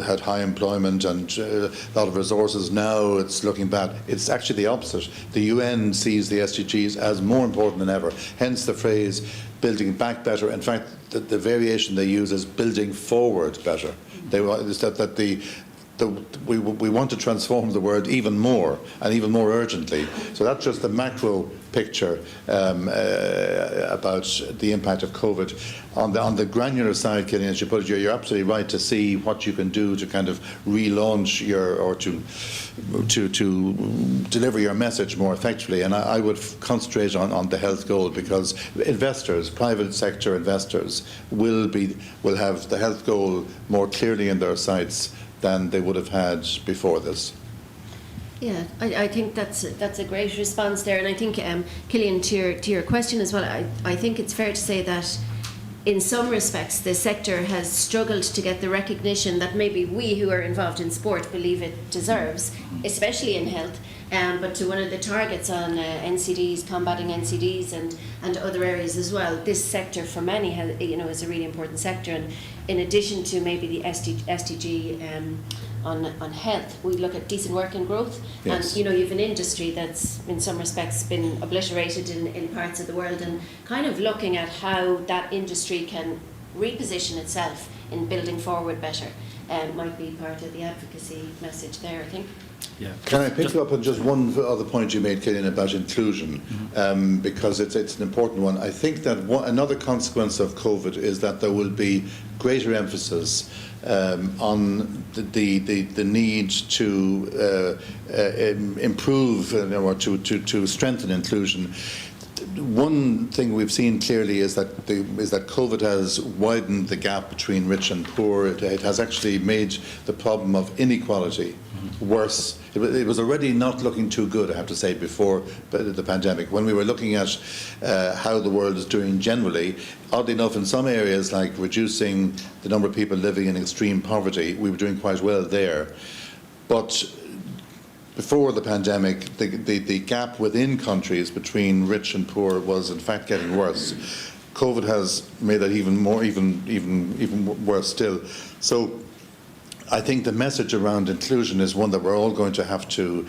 had high employment and a lot of resources. Now it's looking bad. It's actually the opposite. The UN sees the SDGs as more important than ever. Hence the phrase, building back better. In fact, the variation they use is building forward better. We want to transform the word even more and even more urgently. So that's just the macro picture about the impact of COVID. On the granular side, Killian, as you put it, you're absolutely right to see what you can do to kind of relaunch or to deliver your message more effectively. And I would concentrate on the health goal, because investors, private sector investors, will have the health goal more clearly in their sights than they would have had before this.
Yeah, I think that's a great response there, and I think Killian, to your question as well, I think it's fair to say that in some respects the sector has struggled to get the recognition that maybe we who are involved in sport believe it deserves, especially in health. But to one of the targets on NCDs, combating NCDs and other areas as well, this sector for many is a really important sector. And in addition to maybe the SDG on health, we look at decent work and growth. Yes. And you have an industry that's in some respects been obliterated in parts of the world, and kind of looking at how that industry can reposition itself in building forward better might be part of the advocacy message there, I think.
Yeah.
Can I pick up on just one other point you made, Killian, about inclusion, because it's an important one. I think that another consequence of COVID is that there will be greater emphasis on the need to improve or to strengthen inclusion. One thing we've seen clearly is that COVID has widened the gap between rich and poor. It has actually made the problem of inequality worse. It was already not looking too good, I have to say, before the pandemic. When we were looking at how the world is doing generally, oddly enough, in some areas like reducing the number of people living in extreme poverty, we were doing quite well there. But before the pandemic, the gap within countries between rich and poor was in fact getting worse. COVID has made that even worse still. So I think the message around inclusion is one that we're all going to have to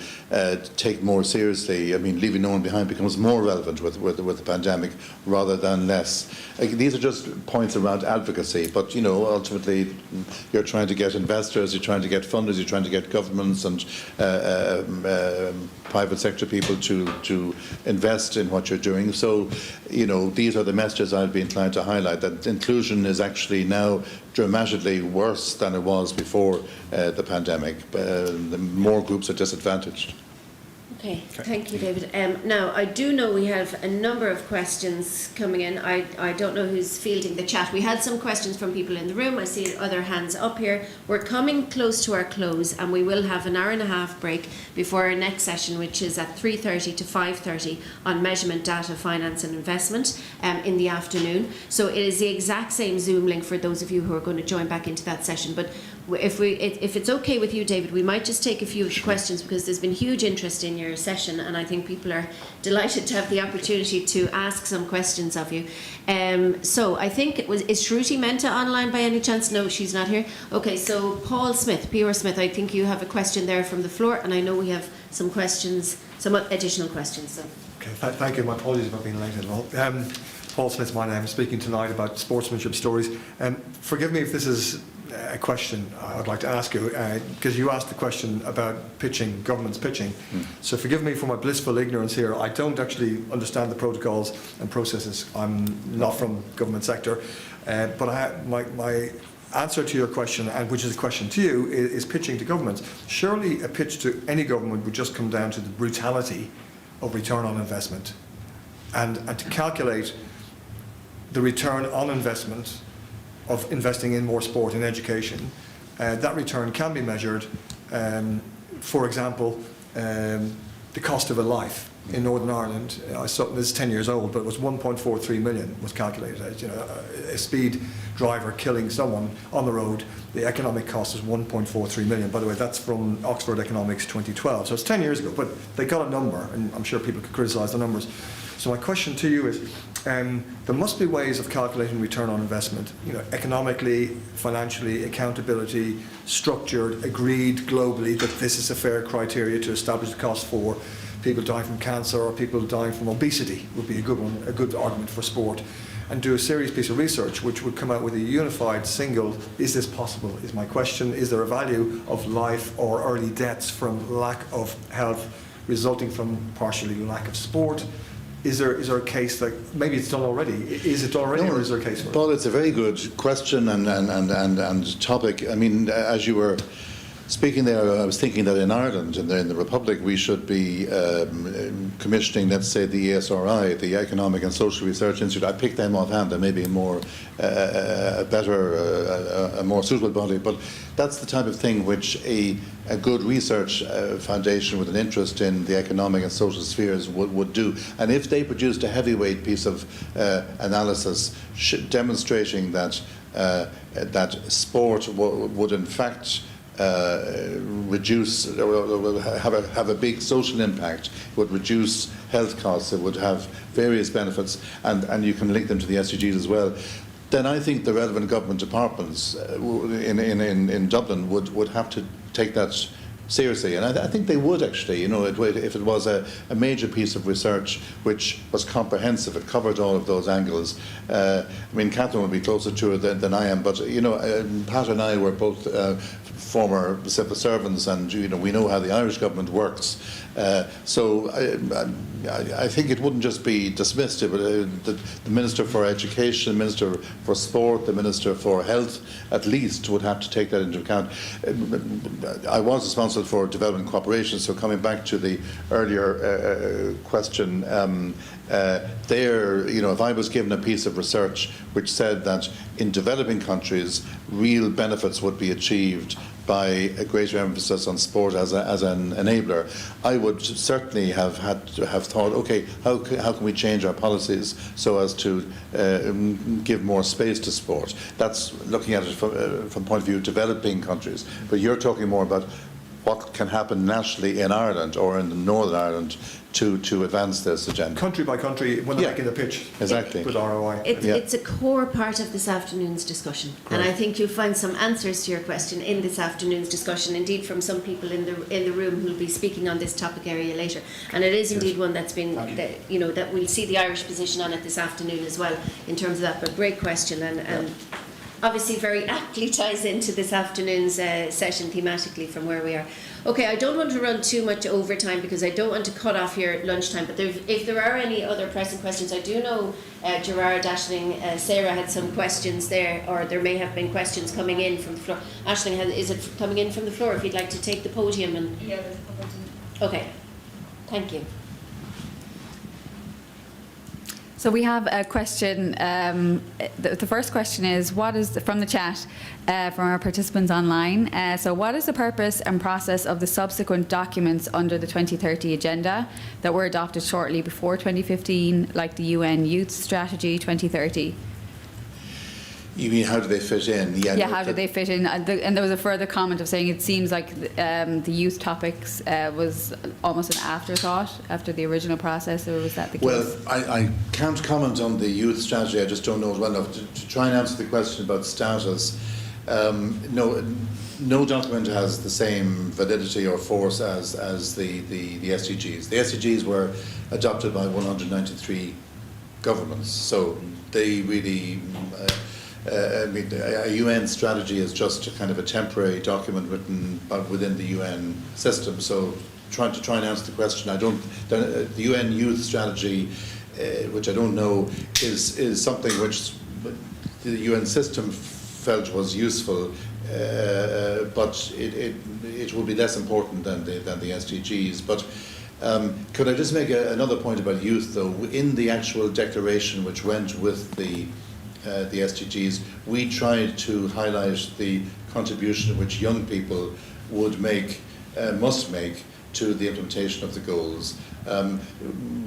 take more seriously. I mean, leaving no one behind becomes more relevant with the pandemic rather than less. These are just points around advocacy, but ultimately you're trying to get investors, you're trying to get funders, you're trying to get governments and private sector people to invest in what you're doing. So, these are the messages I'd be inclined to highlight, that inclusion is actually now dramatically worse than it was before the pandemic. The more groups are disadvantaged.
Okay, thank you, David. Now, I do know we have a number of questions coming in. I don't know who's fielding the chat. We had some questions from people in the room. I see other hands up here. We're coming close to our close, and we will have an hour and a half break before our next session, which is at 3:30 to 5:30 on measurement, data, finance and investment in the afternoon. So it is the exact same Zoom link for those of you who are going to join back into that session. But if it's okay with you, David, we might just take a few questions, because there's been huge interest in your session, and I think people are delighted to have the opportunity to ask some questions of you. So I think is Shruti Menta online by any chance? No, she's not here. Okay, so Paul Smith, P.R. Smith, I think you have a question there from the floor, and I know we have some questions, some additional questions. So.
Okay, thank you. My apologies about being late at all. Paul Smith, my name, speaking tonight about sportsmanship stories. Forgive me if this is a question I'd like to ask you, because you asked the question about pitching, government's pitching. So forgive me for my blissful ignorance here. I don't actually understand the protocols and processes. I'm not from government sector, but my answer to your question, and which is a question to you, is pitching to governments. Surely a pitch to any government would just come down to the brutality of return on investment, and to calculate the return on investment of investing in more sport and education. That return can be measured, for example, the cost of a life in Northern Ireland. I saw, this is 10 years old, but it was 1.43 million was calculated. A speed driver killing someone on the road, the economic cost is 1.43 million. By the way, that's from Oxford Economics 2012. So it's 10 years ago, but they got a number, and I'm sure people could criticise the numbers. So my question to you is, there must be ways of calculating return on investment, economically, financially, accountability, structured, agreed globally that this is a fair criteria to establish the cost for people dying from cancer or people dying from obesity would be a good one, a good argument for sport, and do a serious piece of research which would come out with a unified single, is this possible, is my question. Is there a value of life or early deaths from lack of health resulting from partially lack of sport? Is there a case that maybe it's done already? Is it done already, or is there a case for it?
Paul, it's a very good question and topic. I mean, as you were speaking there, I was thinking that in Ireland, in the Republic, we should be commissioning, let's say, the ESRI, the Economic and Social Research Institute. I picked them offhand. There may be a more suitable body, but that's the type of thing which a good research foundation with an interest in the economic and social spheres would do. And if they produced a heavyweight piece of analysis demonstrating that sport would in fact reduce, have a big social impact, it would reduce health costs, it would have various benefits, and you can link them to the SDGs as well, then I think the relevant government departments in Dublin would have to take that seriously, and I think they would actually, if it was a major piece of research which was comprehensive, it covered all of those angles. I mean, Catherine would be closer to it than I am, but Pat and I were both former civil servants, and we know how the Irish government works. So I think it wouldn't just be dismissed, but the Minister for Education, the Minister for Sport, the Minister for Health, at least, would have to take that into account. I was responsible for development cooperation, so coming back to the earlier question, if I was given a piece of research which said that in developing countries real benefits would be achieved by a greater emphasis on sport as an enabler, I would certainly have thought, okay, how can we change our policies so as to give more space to sport? That's looking at it from the point of view of developing countries. But you're talking more about what can happen nationally in Ireland or in Northern Ireland to advance this agenda.
Country by country, when they're making the pitch.
Exactly.
With ROI.
It's a core part of this afternoon's discussion. Correct. And I think you'll find some answers to your question in this afternoon's discussion, indeed from some people in the room who will be speaking on this topic area later. And it is indeed one that's been, that we'll see the Irish position on it this afternoon as well in terms of that. But great question, and obviously very aptly ties into this afternoon's session thematically from where we are. Okay, I don't want to run too much overtime because I don't want to cut off here at lunchtime, but if there are any other pressing questions, I do know Gerard, Aisling, Sarah had some questions there, or there may have been questions coming in from the floor. Aisling, is it coming in from the floor if you'd like to take the podium? Yeah, there's a couple. Okay, thank you.
So we have a question. The first question is, what is from the chat from our participants online? So what is the purpose and process of the subsequent documents under the 2030 agenda that were adopted shortly before 2015, like the UN Youth Strategy 2030?
You mean how do they fit in?
Yeah, how do they fit in? And there was a further comment of saying it seems like the youth topics was almost an afterthought after the original process, or was that the case?
Well, I can't comment on the youth strategy. I just don't know it well enough to try and answer the question about status. No document has the same validity or force as the SDGs. The SDGs were adopted by 193 governments, so they really. A UN strategy is just a kind of a temporary document written within the UN system. So, trying and answer the question, the UN Youth Strategy, which I don't know, is something which the UN system felt was useful, but it will be less important than the SDGs. But could I just make another point about youth, though? In the actual declaration which went with the SDGs, we tried to highlight the contribution which young people must make to the implementation of the goals.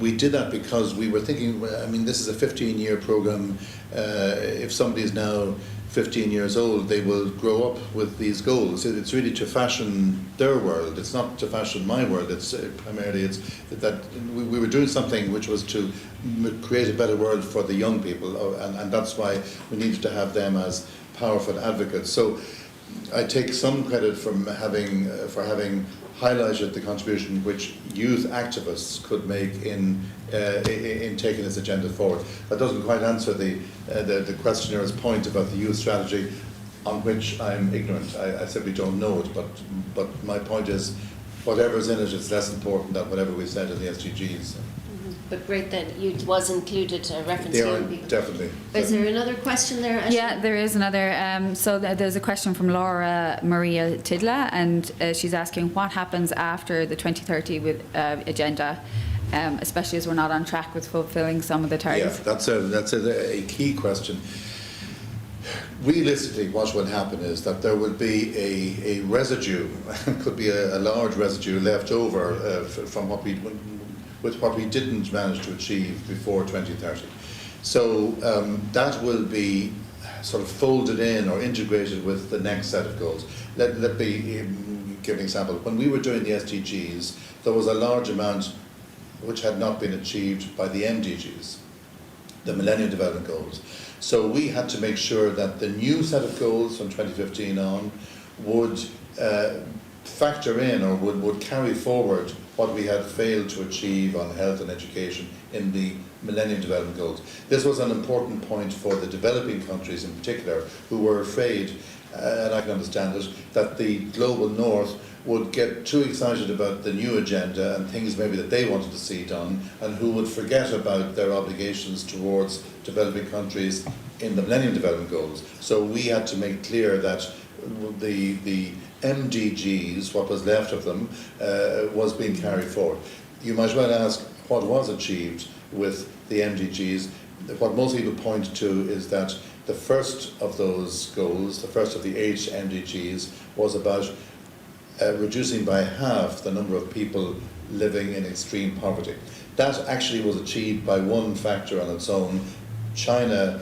We did that because we were thinking, this is a 15-year program. If somebody is now 15 years old, they will grow up with these goals. It's really to fashion their world. It's not to fashion my world. It's primarily that we were doing something which was to create a better world for the young people, and that's why we needed to have them as powerful advocates. So I take some credit for having highlighted the contribution which youth activists could make in taking this agenda forward. That doesn't quite answer the questioner's point about the youth strategy, on which I'm ignorant. I simply don't know it, but my point is, whatever's in it is less important than whatever we said in the SDGs.
But great that youth was included, reference to young people.
Definitely.
Is there another question there, Ashley?
Yeah, there is another. So there's a question from Laura Maria Tidla, and she's asking what happens after the 2030 agenda, especially as we're not on track with fulfilling some of the targets.
Yeah, that's a key question. Realistically, what will happen is that there will be a residue, could be a large residue left over from what we didn't manage to achieve before 2030. So that will be sort of folded in or integrated with the next set of goals. Let me give an example. When we were doing the SDGs, there was a large amount which had not been achieved by the Mdgs, the Millennium Development Goals. So we had to make sure that the new set of goals from 2015 on would factor in or would carry forward what we had failed to achieve on health and education in the Millennium Development Goals. This was an important point for the developing countries in particular, who were afraid, and I can understand it, that the global north would get too excited about the new agenda and things maybe that they wanted to see done, and who would forget about their obligations towards developing countries in the Millennium Development Goals. So we had to make clear that the MDGs, what was left of them, was being carried forward. You might well ask what was achieved with the MDGs. What most people point to is that the first of those goals, the first of the 8 MDGs, was about reducing by half the number of people living in extreme poverty. That actually was achieved by one factor on its own: China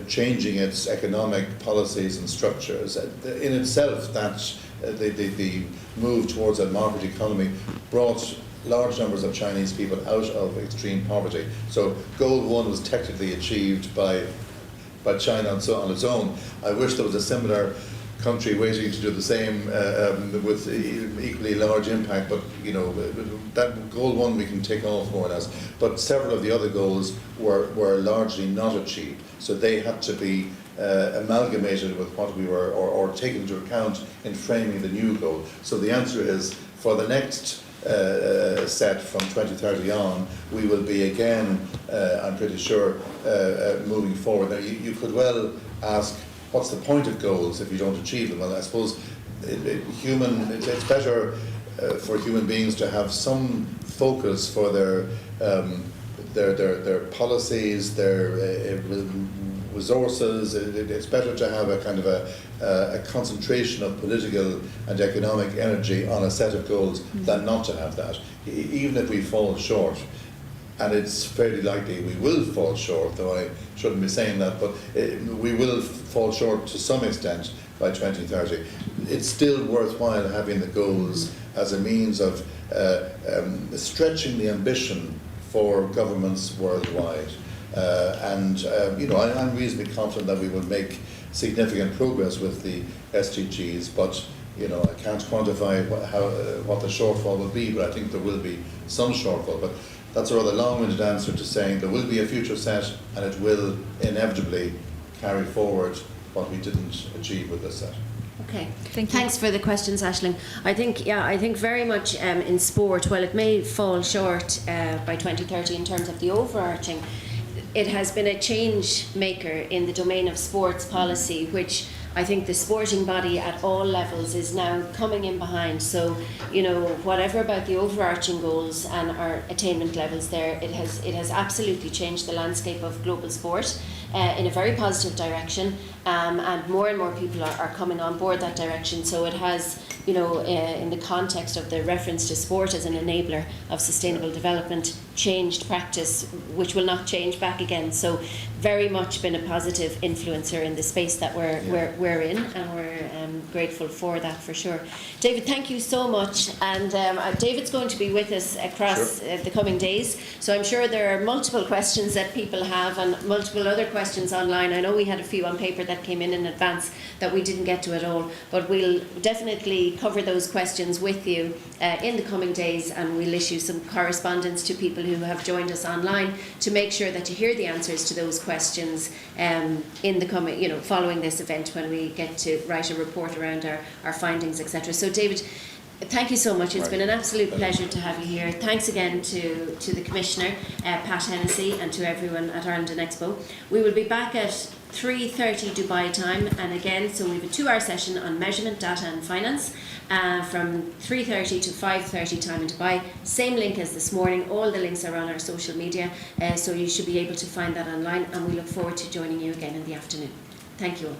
changing its economic policies and structures. In itself, that the move towards a market economy brought large numbers of Chinese people out of extreme poverty. So goal 1 was technically achieved by China on its own. I wish there was a similar country waiting to do the same with equally large impact, but you know, that goal 1 we can take off more or less. But several of the other goals were largely not achieved, so they had to be amalgamated with what we were, or taken into account in framing the new goal. So the answer is, for the next set from 2030 on, we will be again, I'm pretty sure, moving forward. Now you could well ask, what's the point of goals if you don't achieve them? Well, I suppose it's better for human beings to have some focus for their policies, their resources. It's better to have a kind of a concentration of political and economic energy on a set of goals than not to have that. Even if we fall short, and it's fairly likely we will fall short, though I shouldn't be saying that, but we will fall short to some extent by 2030. It's still worthwhile having the goals as a means of stretching the ambition for governments worldwide. You know, I'm reasonably confident that we will make significant progress with the SDGs, but you know, I can't quantify what the shortfall will be, but I think there will be some shortfall. But that's a rather long-winded answer to saying there will be a future set, and it will inevitably carry forward what we didn't achieve with this set.
Okay, thanks for the questions, Aisling. I think very much in sport, while it may fall short by 2030 in terms of the overarching, it has been a change maker in the domain of sports policy, which I think the sporting body at all levels is now coming in behind. So, you know, whatever about the overarching goals and our attainment levels there, it has absolutely changed the landscape of global sport in a very positive direction, and more people are coming on board that direction. So it has, you know, in the context of the reference to sport as an enabler of sustainable development, changed practice, which will not change back again. So very much been a positive influencer in the space that we're in, and we're grateful for that for sure. David, thank you so much. And David's going to be with us across the coming days, so I'm sure there are multiple questions that people have and multiple other questions online. I know we had a few on paper that came in advance that we didn't get to at all, but we'll definitely cover those questions with you in the coming days, and we'll issue some correspondence to people who have joined us online to make sure that you hear the answers to those questions in the coming, you know, following this event, when we get to write a report around our findings, etc. So David, thank you so much. It's been an absolute pleasure to have you here. Thanks again to the Commissioner, Pat Hennessy, and to everyone at Ireland and Expo. We will be back at 3:30 Dubai time, and again, so we have a 2-hour session on measurement, data and finance from 3:30 to 5:30 time in Dubai. Same link as this morning. All the links are on our social media, so you should be able to find that online, and we look forward to joining you again in the afternoon. Thank you all.